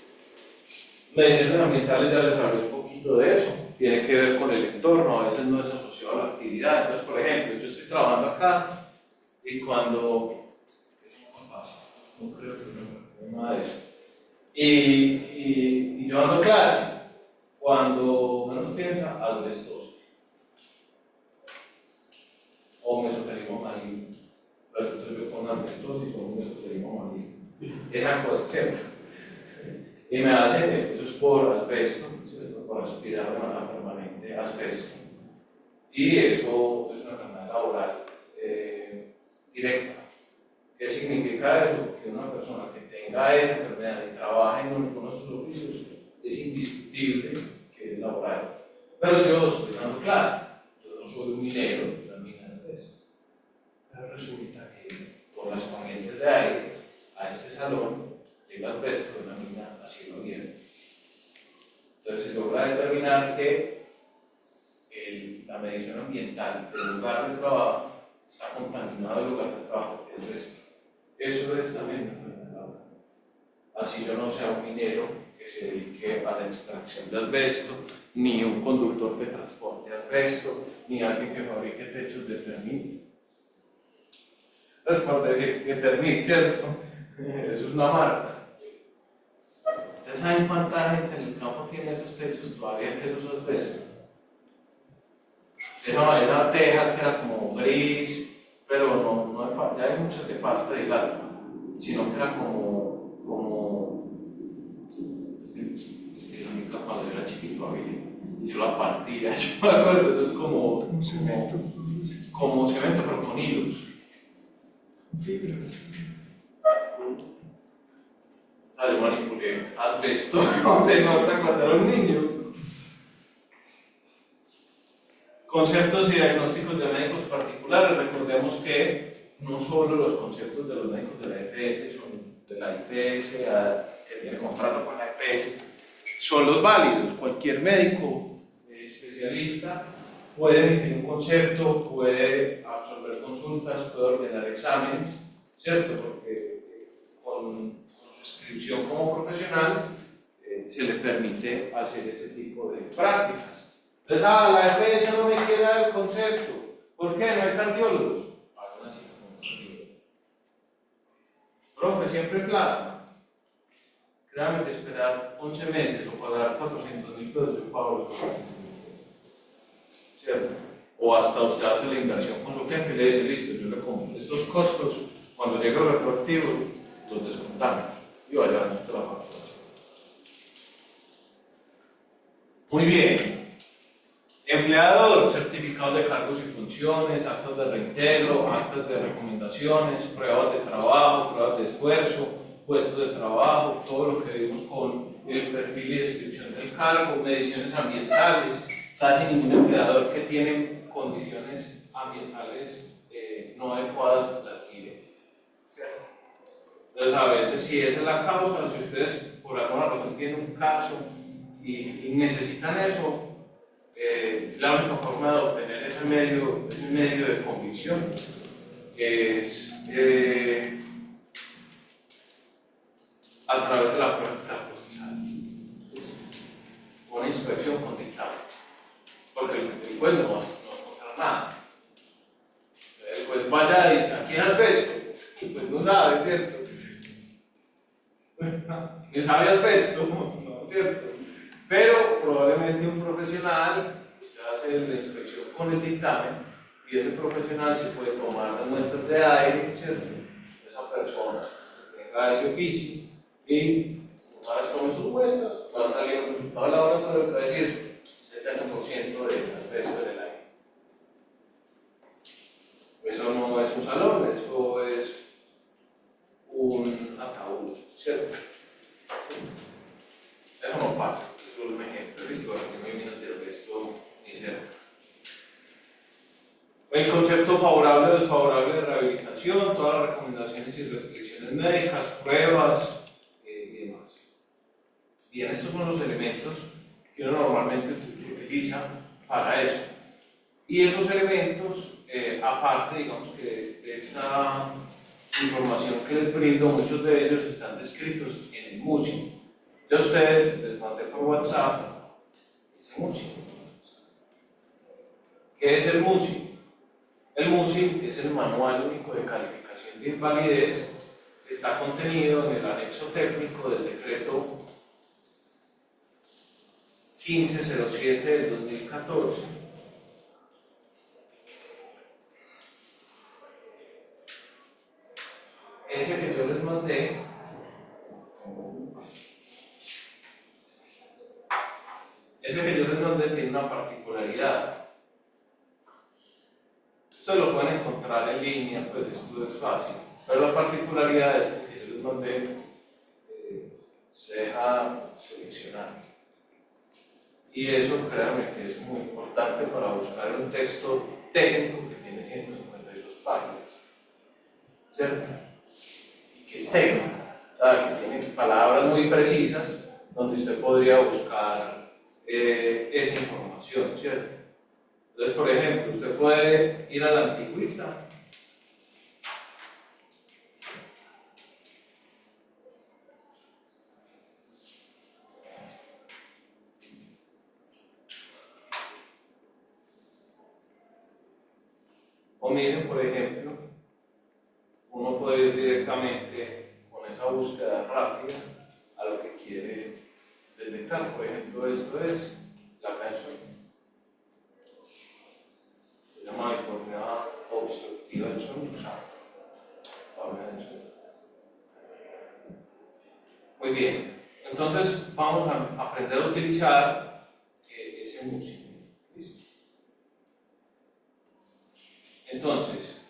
Speaker 2: Mediciones ambientales, ya les hablé un poquito de eso, tiene que ver con el entorno, a veces no es asociado a la actividad. Entonces, por ejemplo, yo estoy trabajando acá y cuando no creo que no nada de eso. Y yo ando a clase, cuando menos piensa, asbestosis o mesotelismo maligno. Entonces yo con asbestosis o un mesotelismo maligno. Esa cosa, ¿cierto? Y me hacen, eso es por asbesto, ¿cierto? Por respirar de manera permanente asbesto. Y eso es una enfermedad laboral directa. ¿Qué significa eso? Que una persona que tenga esa enfermedad y trabaje en uno de sus oficios es indiscutible que es laboral. Pero yo estoy dando clase, yo no soy un minero, yo no mina de esto. Pero resulta que por las corrientes de aire a este salón llega asbesto de una mina a cielo abierto. Entonces se logra determinar que la medición ambiental del lugar de trabajo está contaminado el lugar de trabajo, es esto. Eso es también una enfermedad laboral. Así yo no sea un minero que se dedique a la extracción de asbesto, ni un conductor que transporte asbesto, ni alguien que fabrique techos de termita. No es por decir que termita, ¿cierto? Eso es una marca. ¿Ustedes saben cuánta gente en el campo tiene esos techos todavía que esos asbestos? Esa teja que era como gris, pero no ya hay muchas de pasta de gato, sino que era es que yo cuando yo era chiquito yo la partía, yo me acuerdo, eso es
Speaker 1: Un cemento.
Speaker 2: como cemento pero con hilos.
Speaker 1: Fibras.
Speaker 2: Yo manipulé asbesto, no se nota cuando era un niño. Conceptos y diagnósticos de médicos particulares. Recordemos que no solo los conceptos de los médicos de la EPS son de la IPS, que tiene contrato con la EPS, son los válidos. Cualquier médico especialista puede emitir un concepto, puede absolver consultas, puede ordenar exámenes, ¿cierto? Porque con su inscripción como profesional se les permite hacer ese tipo de prácticas. Entonces, la EPS no me quiere dar el concepto. ¿Por qué? No hay cardiólogos. Hagan así como un cardiólogo. Profe, siempre plata. Créame que esperar 11 meses o pagar 400.000 pesos, yo pago los 400.000 pesos. ¿Cierto? O hasta usted hace la inversión con su cliente y le dice, listo, yo le compro estos costos, cuando llegue el retroactivo, los descontamos y vaya a nuestra facturación. Muy bien. Empleador, certificados de cargos y funciones, actas de reintegro, actas de recomendaciones, pruebas de trabajo, pruebas de esfuerzo, puestos de trabajo, todo lo que vimos con el perfil y descripción del cargo, mediciones ambientales. Casi ningún empleador que tiene condiciones ambientales no adecuadas las mire. Entonces, a veces, si esa es la causa, si ustedes por alguna razón tienen un caso y necesitan eso, la única forma de obtener ese medio de convicción es a través de la prueba extraprocesal, una inspección con dictamen, porque el juez no va a encontrar nada. El juez vaya y dice, aquí es asbesto, y pues no sabe, ¿cierto? Ni sabe asbesto, ¿no es cierto? Pero probablemente un profesional hace la inspección con el dictamen y ese profesional se puede tomar las muestras de aire, ¿cierto? Esa persona que tenga ese oficio y una vez tome sus muestras va a salir un resultado de laboratorio que va a decir 70% de pasa. Eso es un ejemplo, ¿listo? Aquí no hay minutos de esto ni cerca. El concepto favorable o desfavorable de rehabilitación, todas las recomendaciones y restricciones médicas, pruebas y demás. Bien, estos son los elementos que uno normalmente utiliza para eso. Y esos elementos, aparte, digamos que de esta información que les brindo, muchos de ellos están descritos en el MUSI. Yo a ustedes les mandé por WhatsApp ese MUSI. ¿Qué es el MUSI? El MUSI es el Manual Único de Calificación de Invalidez que está contenido en el anexo técnico del decreto 1507 del 2014. Ese que yo les mandé tiene una particularidad. Ustedes lo pueden encontrar en línea, pues esto es fácil, pero la particularidad es que yo les mandé se deja seleccionar. Y eso, créanme, que es muy importante para buscar un texto técnico que tiene 152 páginas, ¿cierto? Y que es técnico, que tiene palabras muy precisas donde usted podría buscar esa información, ¿cierto? Entonces, por ejemplo, usted puede ir a la antigüita o miren, por ejemplo, uno puede ir directamente con esa búsqueda rápida a lo que quiere detectar. Por ejemplo, esto es la canción. Se llama hipoapnea obstructiva del sueño. Muy bien, entonces vamos a aprender a utilizar ese músico. ¿Listo? Entonces,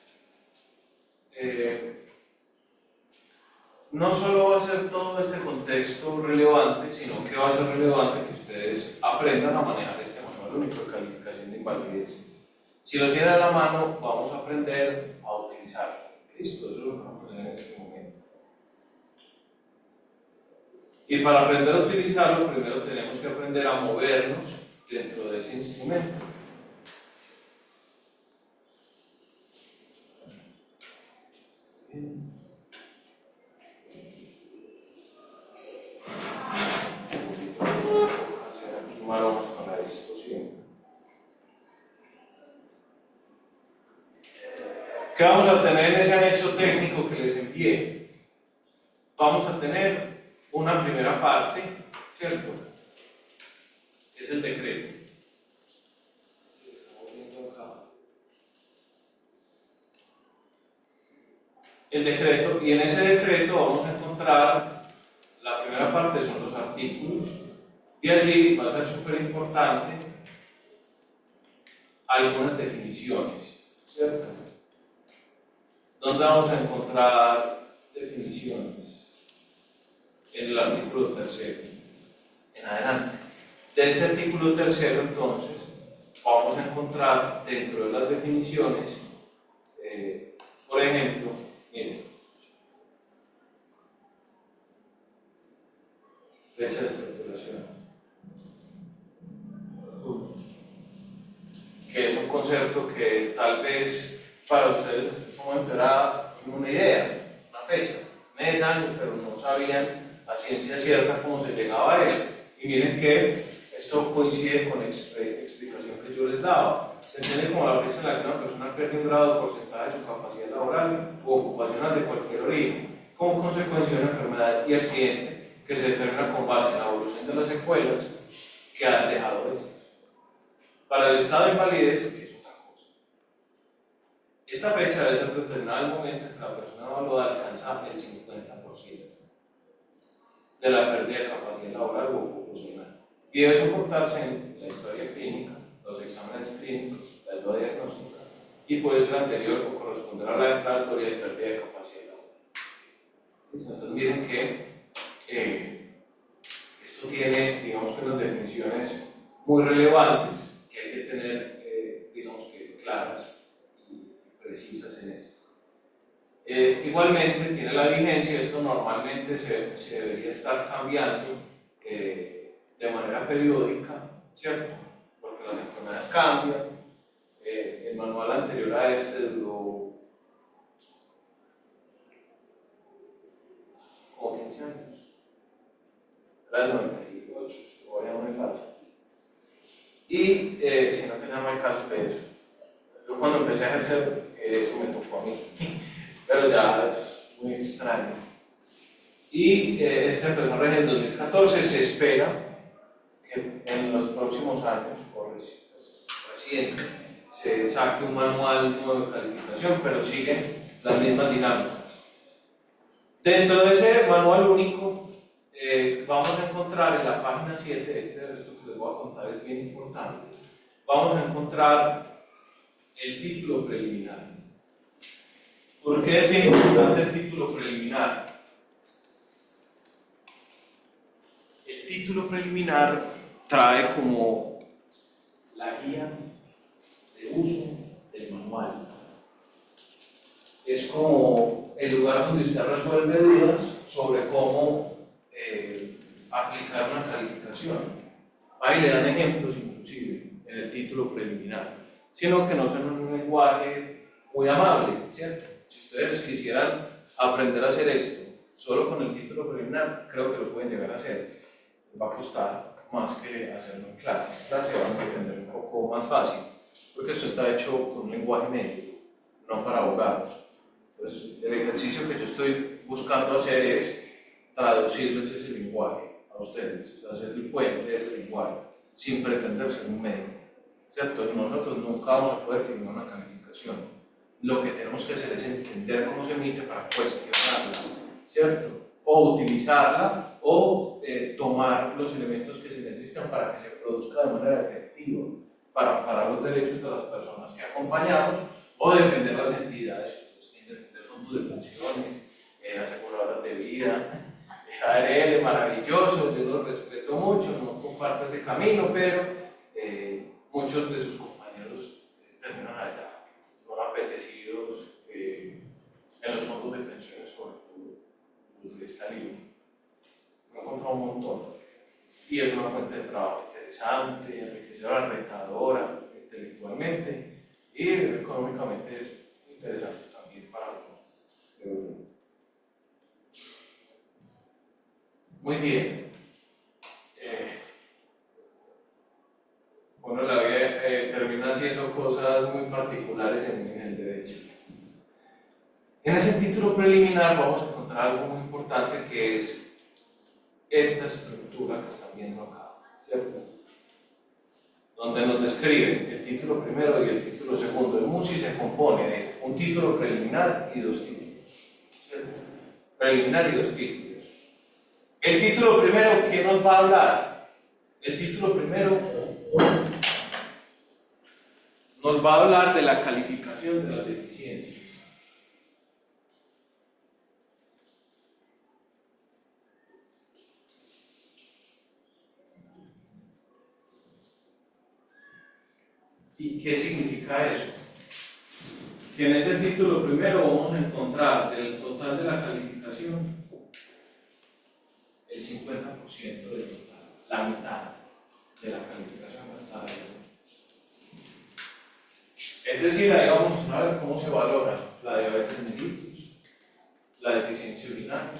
Speaker 2: no solo va a ser todo este contexto relevante, sino que va a ser relevante que ustedes aprendan a manejar este manual único de calificación de invalidez. Si lo tienen a la mano, vamos a aprender a utilizarlo. ¿Listo? Eso es lo que vamos a hacer en este momento. Y para aprender a utilizarlo, primero tenemos que aprender a movernos dentro de ese instrumento. Vamos para esto, ¿sí? ¿Qué vamos a tener en ese anexo técnico que les envié? Vamos a tener una primera parte, ¿cierto? Es el decreto. Este que estamos viendo acá. El decreto, y en ese decreto vamos a encontrar la primera parte, son los artículos, y allí va a ser súper importante algunas definiciones, ¿cierto? ¿Dónde vamos a encontrar definiciones? En el artículo tercero, en adelante. De este artículo tercero, entonces, vamos a encontrar dentro de las definiciones, por ejemplo, miren, fecha de estructuración, que es un concepto que tal vez para ustedes hasta este momento era una idea, una fecha, meses, años, pero no sabían a ciencia cierta cómo se llegaba a él. Y miren que esto coincide con la explicación que yo les daba. Se entiende como la fecha en la que una persona pierde un grado o porcentaje de su capacidad laboral o ocupacional de cualquier origen, como consecuencia de una enfermedad y accidente que se determina con base en la evolución de las secuelas que han dejado esto. Para el estado de invalidez, que es otra cosa. Esta fecha debe ser determinada en el momento en que la persona evaluada alcanza el 50% de la pérdida de capacidad laboral o ocupacional. Y debe soportarse en la historia clínica, los exámenes clínicos, la ayuda diagnóstica, y puede ser anterior o corresponder a la declaratoria de pérdida de capacidad laboral. Entonces miren que esto Esto tiene, digamos que unas definiciones muy relevantes que hay que tener, digamos que claras y precisas en esto. Igualmente tiene la vigencia, esto normalmente se debería estar cambiando de manera periódica, ¿cierto? Porque las enfermedades cambian. El manual anterior a este duró como 15 años. Era el 98, todavía no me falta. Y sino que ya no hay casos de eso. Yo cuando empecé a ejercer, eso me tocó a mí, pero ya es muy extraño. Y este empezó a regir en 2014, se espera que en los próximos años, o reciente, se saque un manual nuevo de calificación, pero siguen las mismas dinámicas. Dentro de ese manual único, vamos a encontrar en la página 7, esto que les voy a contar es bien importante, vamos a encontrar el título preliminar. ¿Por qué es bien importante el título preliminar? El título preliminar trae como la guía de uso del manual. Es como el lugar donde usted resuelve dudas sobre cómo aplicar una calificación. Ahí le dan ejemplos inclusive en el título preliminar, sino que no son un lenguaje muy amable, ¿cierto? Si ustedes quisieran aprender a hacer esto solo con el título preliminar, creo que lo pueden llegar a hacer. Les va a costar más que hacerlo en clase. En clase van a entender un poco más fácil, porque esto está hecho con un lenguaje médico, no para abogados. Entonces, el ejercicio que yo estoy buscando hacer es traducirles ese lenguaje a ustedes, o sea, hacer el puente de ese lenguaje, sin pretender ser un médico, ¿cierto? Nosotros nunca vamos a poder firmar una calificación. Lo que tenemos que hacer es entender cómo se emite para cuestionarla, ¿cierto? O utilizarla, o tomar los elementos que se necesitan para que se produzca de manera efectiva, para amparar los derechos de las personas que acompañamos, o defender las entidades, defender fondos de pensiones, aseguradoras de vida, ARL, maravilloso, yo lo respeto mucho, no comparto ese camino, pero muchos de sus compañeros terminan allá, son apetecidos en los fondos de pensiones, sobre todo los de esta línea. Me he encontrado un montón, y es una fuente de trabajo interesante, enriquecedora, retadora, intelectualmente, y económicamente es interesante también para uno. Muy bien. Bueno, la vida termina haciendo cosas muy particulares en el derecho. En ese título preliminar vamos a encontrar algo muy importante, que es esta estructura que están viendo acá, ¿cierto? Donde nos describen el título primero y el título segundo. El MUSI se compone de un título preliminar y dos títulos, ¿cierto? Preliminar y dos títulos. El título primero, ¿qué nos va a hablar? El título primero nos va a hablar de la calificación de las deficiencias. ¿Y qué significa eso? Que en ese título primero vamos a encontrar del total de la calificación el 50% del total, la mitad de la calificación va a estar ahí. Es decir, ahí vamos a ver cómo se valora la diabetes mellitus, la deficiencia urinaria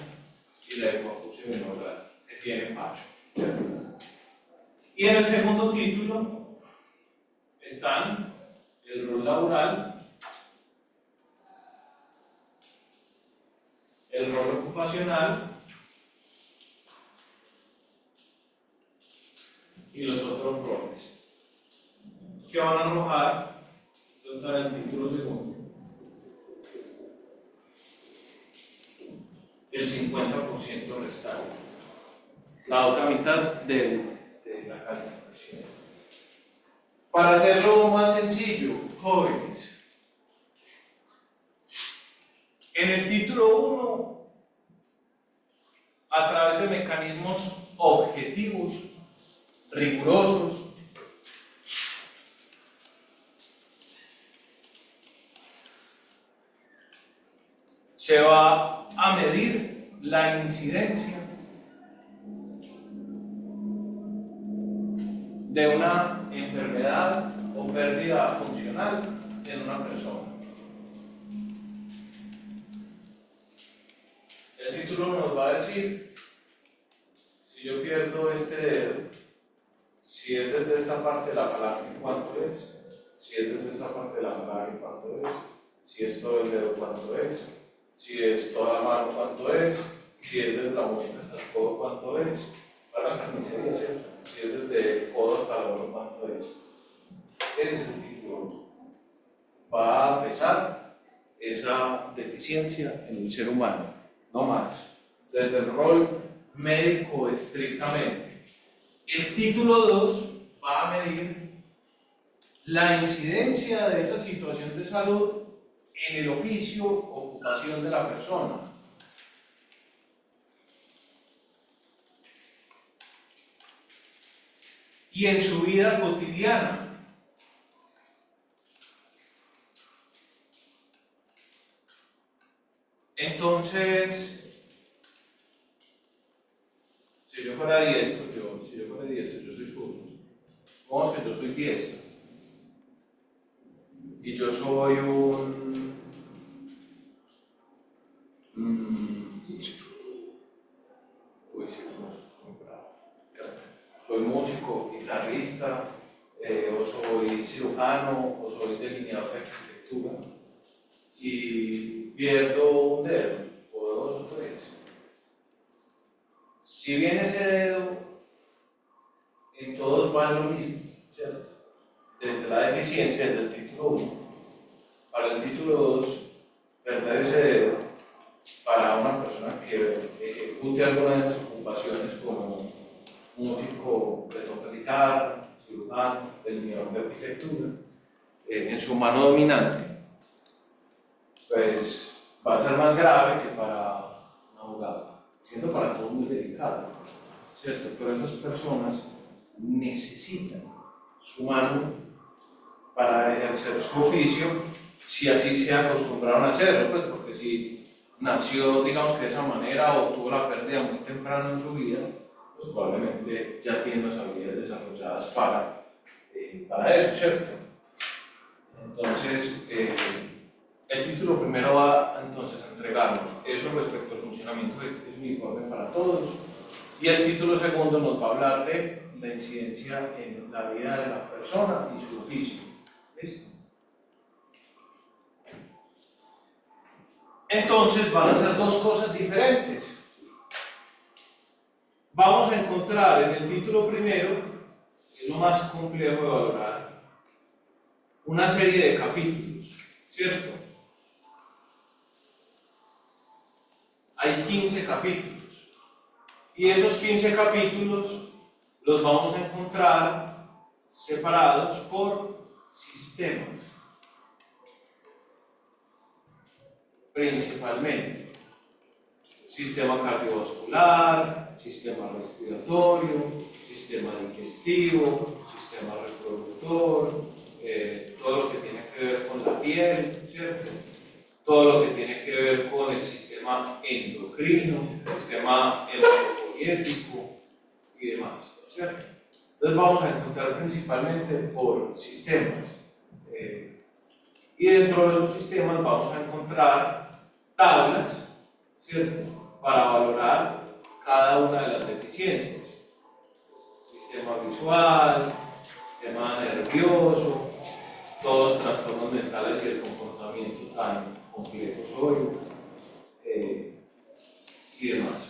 Speaker 2: y la hipoacusia binocular que tiene Pacho. Y en el segundo título están el rol laboral, el rol ocupacional y los otros roles, que van a arrojar, esto está en el título segundo, el 50% restante, la otra mitad de la calificación. Para hacerlo más sencillo, jóvenes, en el título 1 a través de mecanismos objetivos, rigurosos, se va a medir la incidencia de una enfermedad o pérdida funcional en una persona. El título nos va a decir, si yo pierdo este dedo, si es desde esta parte de la falange, ¿cuánto es? Si es desde esta parte de la falange, ¿cuánto es? Si es todo el dedo, ¿cuánto es? Si es toda la mano, ¿cuánto es? Si es desde la muñeca hasta el codo, ¿cuánto es? Para la carnicería, ¿cierto? Si es desde el codo hasta el hombro, ¿cuánto es? Ese es el título. Va a pesar esa deficiencia en el ser humano, no más. Desde el rol médico estrictamente. El título 2 va a medir la incidencia de esa situación de salud en el oficio o ocupación de la persona. Y en su vida cotidiana. Entonces, si yo fuera diestro, yo soy zurdo. Supongamos que yo soy diestro. Y yo soy un músico. Uy, sí, muy bravo. Soy músico, guitarrista, o soy cirujano, o soy delineador de arquitectura. Y pierdo un dedo, o dos o tres. Si bien ese dedo, en todos va lo mismo, ¿cierto? Desde la deficiencia, desde el título 1. Para el título 2, perder ese dedo, para una persona que ejecute alguna de esas ocupaciones como músico que toca guitarra, cirujano, delineador de arquitectura, en su mano dominante, pues va a ser más grave que para un abogado, siendo para todos muy delicado, ¿cierto? Pero esas personas necesitan su mano para ejercer su oficio, si así se acostumbraron a hacerlo, pues porque si nació, digamos que de esa manera, o tuvo la pérdida muy temprano en su vida, pues probablemente ya tiene las habilidades desarrolladas para eso, ¿cierto? Entonces, el título primero va entonces a entregarnos eso respecto al funcionamiento que es uniforme para todos, y el título segundo nos va a hablar de la incidencia en la vida de la persona y su oficio. ¿Listo? Entonces van a ser dos cosas diferentes. Vamos a encontrar en el título primero, que es lo más complejo de valorar, una serie de capítulos, ¿cierto? Hay 15 capítulos. Y esos 15 capítulos los vamos a encontrar separados por sistemas. Principalmente sistema cardiovascular, sistema respiratorio, sistema digestivo, sistema reproductor, todo lo que tiene que ver con la piel, ¿cierto? Todo lo que tiene que ver con el sistema endocrino, el sistema endocrinológico y demás, ¿cierto? Entonces vamos a encontrar principalmente por sistemas. Y dentro de esos sistemas vamos a encontrar tablas, ¿cierto?, para valorar cada una de las deficiencias. Sistema visual, sistema nervioso, todos los trastornos mentales y el comportamiento tan complejos hoy, y demás.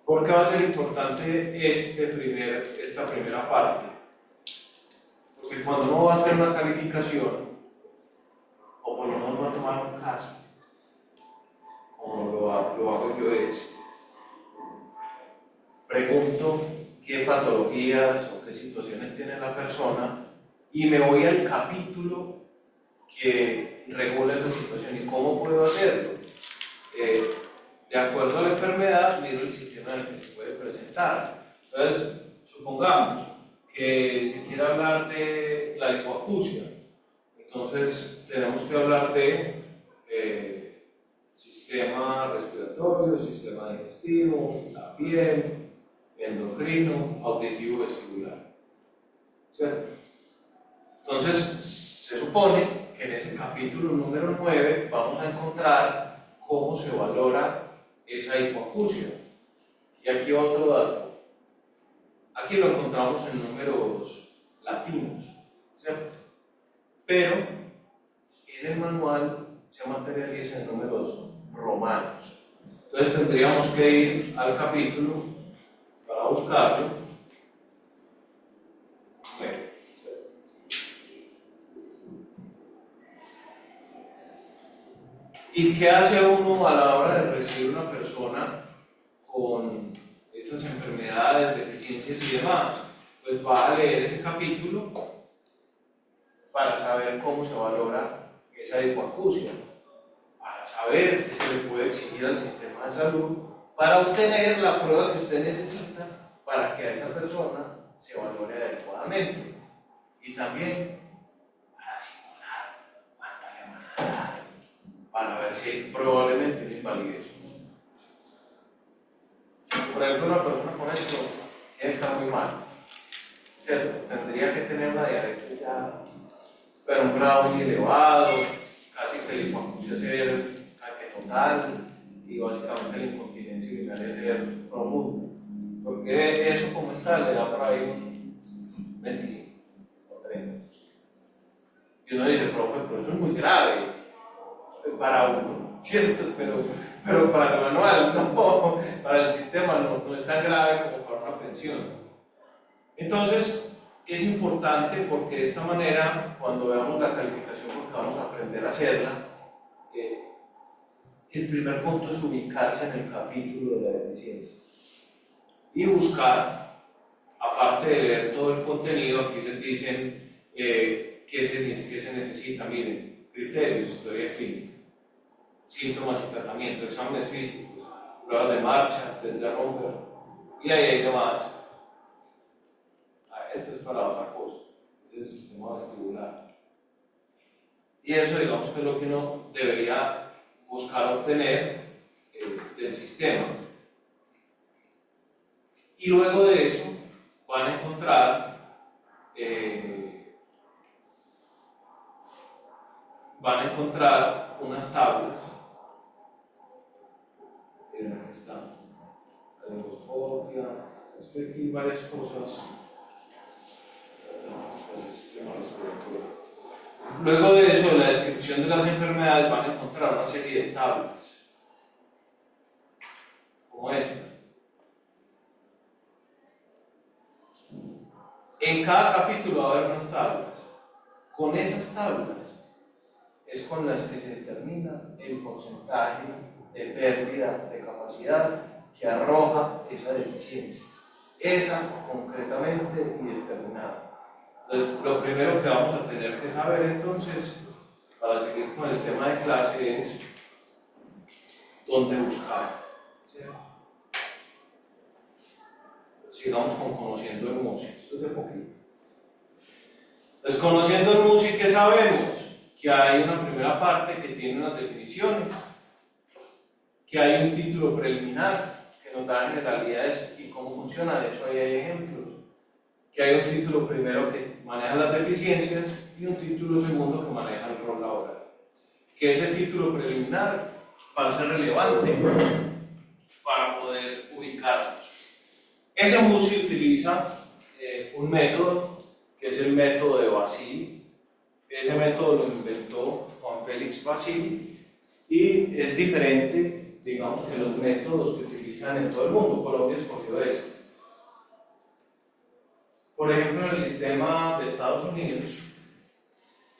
Speaker 2: ¿Por qué va a ser importante esta primera parte? Porque cuando uno va a hacer una calificación, o por lo menos va a tomar un caso, como lo hago yo, es pregunto qué patologías o qué situaciones tiene la persona y me voy al capítulo que regula esa situación y cómo puedo hacerlo. De acuerdo a la enfermedad, miro el sistema en el que se puede presentar. Entonces, supongamos que se quiere hablar de la hipoacusia. Entonces, tenemos que hablar de sistema respiratorio, sistema digestivo, la piel, endocrino, auditivo, vestibular. ¿Cierto? Entonces, se supone que en ese capítulo número 9 vamos a encontrar cómo se valora esa hipoacusia. Y aquí va otro dato. Aquí lo encontramos en números latinos, ¿cierto? Pero en el manual se materializa en números romanos. Entonces tendríamos que ir al capítulo para buscarlo. Bueno, ¿y qué hace uno a la hora de recibir una persona con esas enfermedades, deficiencias y demás? Pues va a leer ese capítulo para saber cómo se valora esa hipoacusia, para saber qué se le puede exigir al sistema de salud para obtener la prueba que usted necesita para que a esa persona se valore adecuadamente, y también para simular cuánta le van a dar, para ver si probablemente una invalidez. Por ejemplo, una persona con esto tiene que estar muy mal, ¿cierto? Tendría que tener una diabetes ya, pero un grado muy elevado, casi que la hipoacusia sea ataque total, y básicamente la incontinencia urinaria ser profunda. Porque eso, como está, le da por ahí un 25 o 30. Y uno dice, profe, pero eso es muy grave para uno, ¿cierto? Pero para el manual, no, para el sistema no es tan grave como para una pensión. Entonces, es importante porque de esta manera, cuando veamos la calificación, porque vamos a aprender a hacerla, el primer punto es ubicarse en el capítulo de la deficiencia y buscar, aparte de leer todo el contenido, aquí les dicen qué se necesita. Miren, criterios, historia clínica, síntomas y tratamiento, exámenes físicos, pruebas de marcha, test de Romberg, y ahí hay demás. Esto es para otra cosa, es el sistema vestibular. Y eso, digamos, que es lo que uno debería buscar obtener del sistema. Y luego de eso van a encontrar unas tablas. Miren, aquí están. La endoscopia, es que aquí hay varias cosas. El sistema respiratorio. Luego de eso, en la descripción de las enfermedades van a encontrar una serie de tablas, como esta. En cada capítulo va a haber unas tablas. Con esas tablas es con las que se determina el porcentaje de pérdida de capacidad que arroja esa deficiencia. Esa concretamente y determinada. Entonces, lo primero que vamos a tener que saber entonces, para seguir con el tema de clase, es dónde buscar, ¿cierto? Sigamos con conociendo el MUSI, esto es de poquito. Pues conociendo el MUSI, ¿qué sabemos? Que hay una primera parte que tiene unas definiciones, que hay un título preliminar que nos da generalidades y cómo funciona, de hecho ahí hay ejemplos, que hay un título primero que maneja las deficiencias y un título segundo que maneja el rol laboral. Que ese título preliminar va a ser relevante para poder ubicarnos. Ese MUSI utiliza un método que es el método de Basile. Ese método lo inventó Juan Félix Basile y es diferente, digamos, que los métodos que utilizan en todo el mundo. Colombia escogió este. Por ejemplo, en el sistema de Estados Unidos,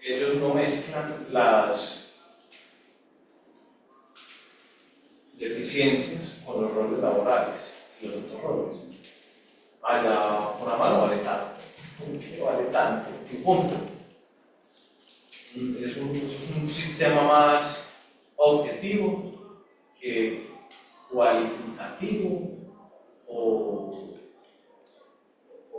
Speaker 2: ellos no mezclan las deficiencias con los roles laborales y los otros roles. Allá, por la mano vale tanto, y punto. Es un sistema más objetivo que cualitativo o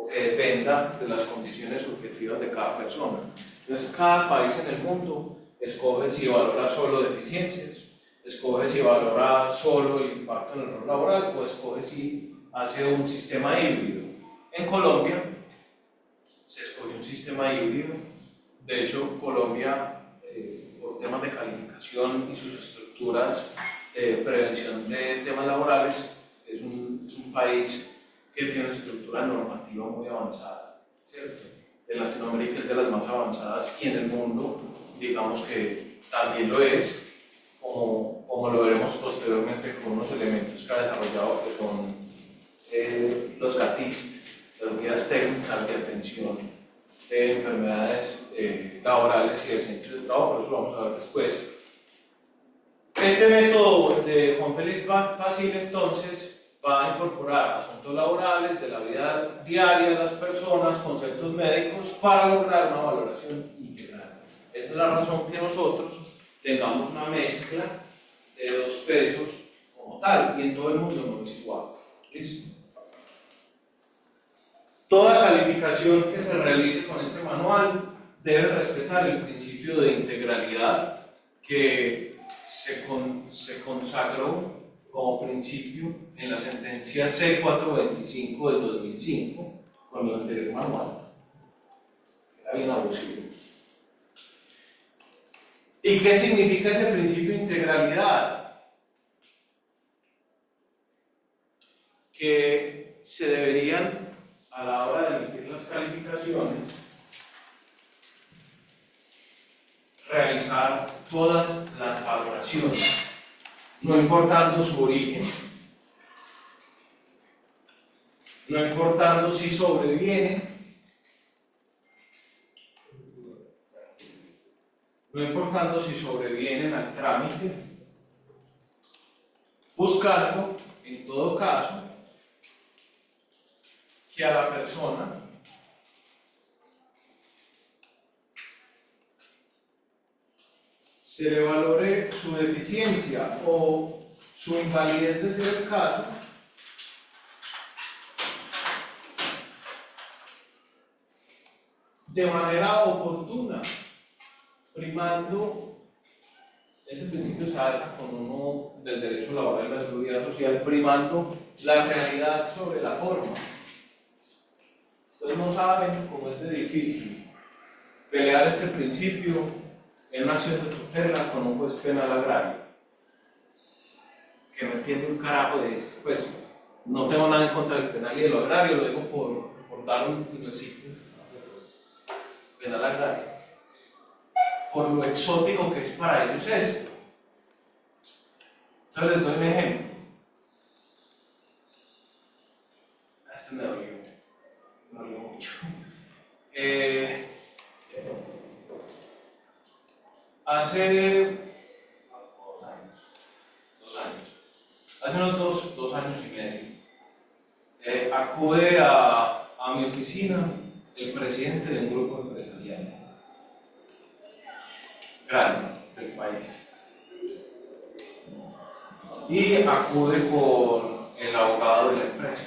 Speaker 2: que dependa de las condiciones subjetivas de cada persona. Entonces, cada país en el mundo escoge si valora solo deficiencias, escoge si valora solo el impacto en el rol laboral o escoge si hace un sistema híbrido. En Colombia se escogió un sistema híbrido. De hecho, Colombia, por temas de calificación y sus estructuras de prevención de temas laborales, es un país que tiene una estructura normativa muy avanzada, ¿cierto? En Latinoamérica es de las más avanzadas y en el mundo, digamos que también lo es, como lo veremos posteriormente con unos elementos que ha desarrollado que son los GATIS, las guías técnicas de atención de enfermedades laborales y de centros de trabajo, por eso lo vamos a ver después. Este método de Juan Félix Basile, entonces, va a incorporar asuntos laborales, de la vida diaria de las personas, conceptos médicos, para lograr una valoración integral. Esa es la razón que nosotros tengamos una mezcla de dos pesos como tal, y en todo el mundo no es igual. ¿Listo? Toda calificación que se realice con este manual debe respetar el principio de integralidad que se consagró como principio en la sentencia C425 del 2005 con lo anterior manual. Era bien abusivo. ¿Y qué significa ese principio de integralidad? Que se deberían, a la hora de emitir las calificaciones, realizar todas las valoraciones, no importando su origen, no importando si sobreviene, no importando si sobrevienen al trámite, buscando, en todo caso, que a la persona se le valore su deficiencia o su invalidez de ser el caso, de manera oportuna, primando, ese principio se ata con uno del derecho laboral y la seguridad social, primando la realidad sobre la forma. Ustedes no saben cómo es de difícil pelear este principio en una acción de tutela con un juez penal agrario que no entiende un carajo de esto. Pues no tengo nada en contra del penal y de lo agrario, lo digo por dar un, no existe penal agrario, por lo exótico que es para ellos esto. Entonces les doy un ejemplo. Este me dolió mucho. Hace 2 años, hace unos dos años y medio, acude a mi oficina el presidente de un grupo empresarial grande del país y acude con el abogado de la empresa.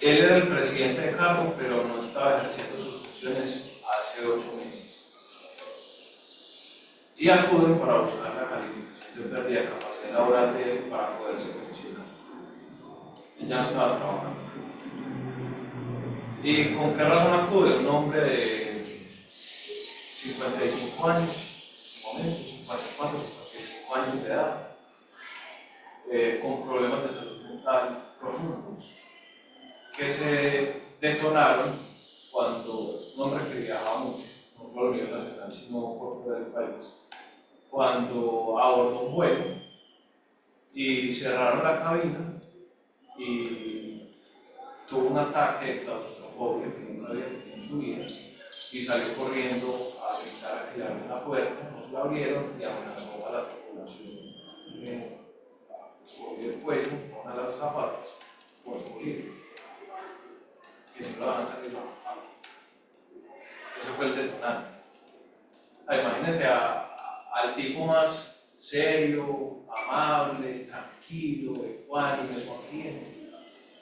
Speaker 2: Él era el presidente de cargo, pero no estaba ejerciendo sus funciones hace 8 meses. Y acuden para buscar la calificación de pérdida de capacidad laboral de él para poderse pensionar. Él ya no estaba trabajando. ¿Y con qué razón acude? Un hombre de 55 años, en su momento, 54, 55 años de edad, con problemas de salud mental profundos, que se detonaron cuando un hombre que viajaba mucho, no solo a nivel nacional, sino por fuera del país, cuando abordó un vuelo y cerraron la cabina y tuvo un ataque de claustrofobia que nunca había tenido en su vida y salió corriendo a gritar a que le abrieran la puerta, no se la abrieron y amenazó a la tripulación. Escogió el cuello, una de las zapatas, por morir. Que si no la van a salir, ese fue el detonante. Imagínense al tipo más serio, amable, tranquilo, ecuánime, sonriente.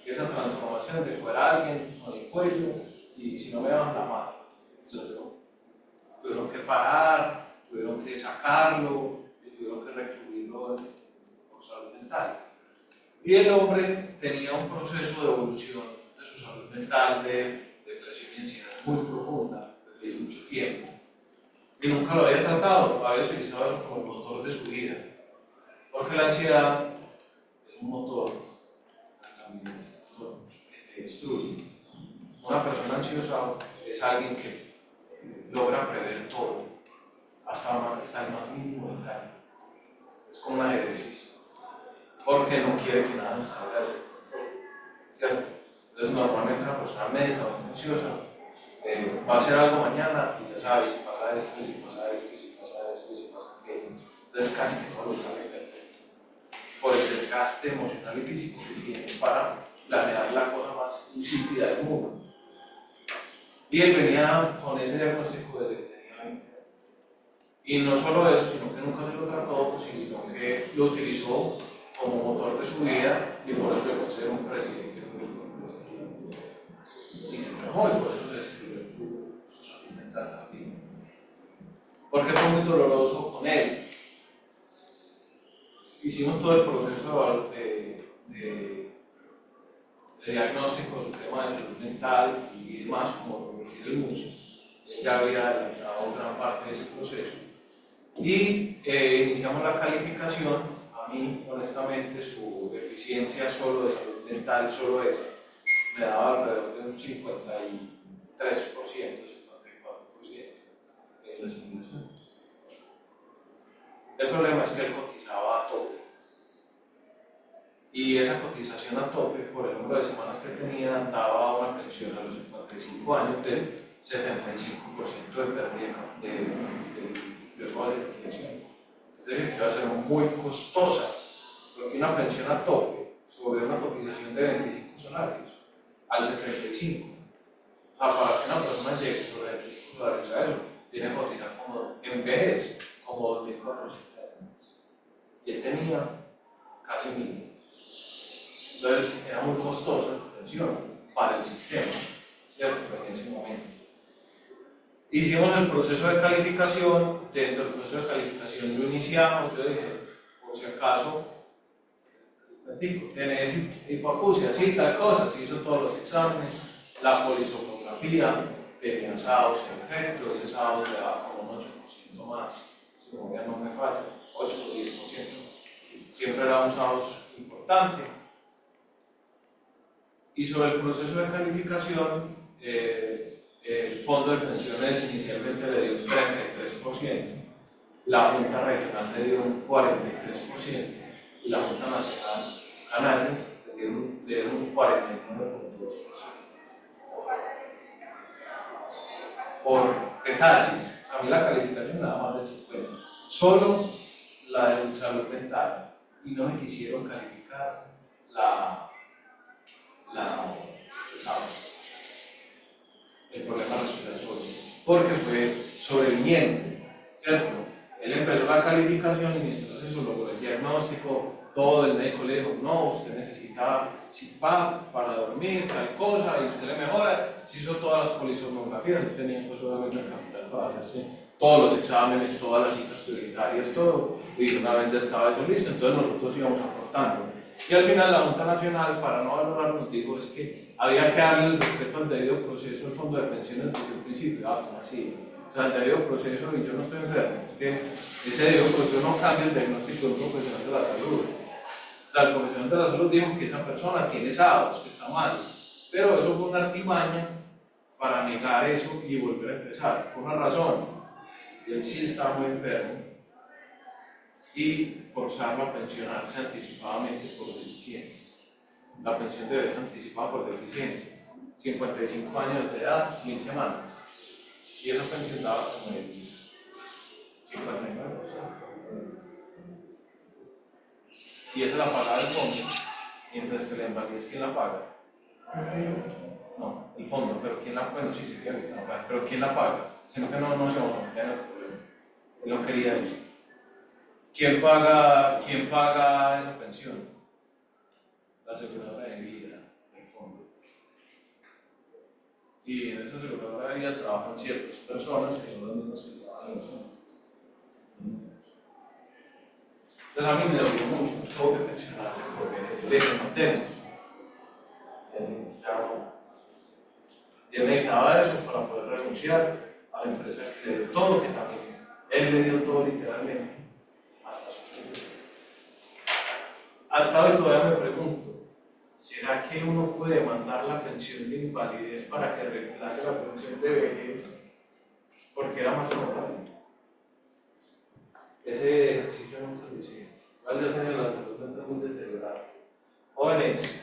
Speaker 2: Y esa transformación de fuera alguien con el cuello y si no me daban la mano. Entonces, tuvieron que parar, tuvieron que sacarlo y tuvieron que recluirlo por salud mental. Y el hombre tenía un proceso de evolución de su salud mental, de depresión y ansiedad muy profunda desde mucho tiempo. Y nunca lo había tratado, había utilizado eso como el motor de su vida. Porque la ansiedad es un motor que te destruye. Una persona ansiosa es alguien que logra prever todo, hasta el más mínimo detalle. Es como un ajedrecista, porque no quiere que nada nos salga de su control, ¿cierto? Entonces, normalmente una persona médica o ansiosa va a hacer algo mañana y ya sabe si pasa esto, si pasa esto, si pasa esto, si pasa aquello. Entonces, casi que todo le sale perfecto. Por el desgaste emocional y físico que tiene para planear la cosa más insípida del mundo. Y él venía con ese diagnóstico desde que tenía 20 años. Y no solo eso, sino que nunca se lo trató, sino que lo utilizó como motor de su vida y por eso llegó a ser un presidente y se enfermó y por eso se destruyó su salud mental también. Porque fue muy doloroso con él. Hicimos todo el proceso de diagnóstico de su tema de salud mental y demás, como lo requiere el músico. Él ya había adelantado gran parte de ese proceso. Y iniciamos la calificación. A mí, honestamente, su deficiencia solo de salud mental, solo esa, me daba alrededor de un 53%, 54% en la simulación. El problema es que él cotizaba a tope. Y esa cotización a tope, por el número de semanas que tenía, daba una pensión a los 55 años del 75% de pérdida de peso de liquidación. Es decir, que iba a ser muy costosa, porque una pensión a tope sobre una cotización de 25 salarios al 75. Para que una persona llegue sobre 25 salarios a eso, tiene que cotizar como en vez como 2.400 euros. Y él tenía casi 1.000. Entonces era muy costosa su pensión para el sistema, ¿cierto? En ese momento. Hicimos el proceso de calificación. Dentro del proceso de calificación lo iniciamos. Yo dije, por si acaso, tenés hipoacusia, sí, tal cosa. Se hizo todos los exámenes, la polisomnografía, tenía SAOS en efecto. Ese SAOS le daba como un 8% más, si mi memoria no me falla, 8 o 10% más. Siempre era un SAOS importante. Y sobre el proceso de calificación, el fondo de pensiones inicialmente le dio un 33%, la Junta Regional le dio un 43% y la Junta Nacional Canarias le dieron un 49.2%. Por detalles, a mí la calificación me da más del 50%, solo la de salud mental, y no me quisieron calificar el problema respiratorio, porque fue sobreviviente, ¿cierto? Él empezó la calificación y mientras eso logró el diagnóstico, todo el médico le dijo, no, usted necesita CPAP para dormir, tal cosa, y usted le mejora. Se hizo todas las polisomnografías, él tenía pues obviamente el capital para hacerse todos los exámenes, todas las citas prioritarias, todo, y una vez ya estaba yo listo, entonces nosotros íbamos aportando. Y al final la Junta Nacional, para no valorar, nos dijo es que había que darle el respeto al debido proceso al fondo de pensiones desde el principio. Como así? O sea, el debido proceso, y yo no estoy enfermo, es que ese debido proceso no cambia el diagnóstico de un profesional de la salud. O sea, el profesional de la salud dijo que esa persona tiene SAOS, que está mal, pero eso fue una artimaña para negar eso y volver a empezar, por una razón. Él sí estaba muy enfermo y forzarlo a pensionarse anticipadamente por deficiencia. La pensión debe ser anticipada por deficiencia. 55 años de edad, 1000 semanas. Y esa pensión daba como el 59%. Y esa la pagaba el fondo, mientras que la invalidez, ¿quién la paga? No, el fondo, pero ¿quién la paga? Bueno, sí, sí, pero ¿quién la paga? Sino que no se vamos a meter en el problema. Él no quería eso. quién paga esa pensión? La aseguradora de vida, del fondo. Y en esa aseguradora de vida trabajan ciertas personas que son las mismas que trabajan en los fondos. Entonces a mí me dolió mucho, tengo que pensionarse porque le demandemos. Y él necesitaba eso para poder renunciar a la empresa que le dio todo, que también él le dio todo literalmente, hasta su sueldo. Hasta hoy todavía me pregunto, ¿será que uno puede demandar la pensión de invalidez para que reemplace la pensión de vejez? Porque era más normal. Ese ejercicio nunca lo hicimos. Igual ya tenía la salud mental muy deteriorada. Jóvenes,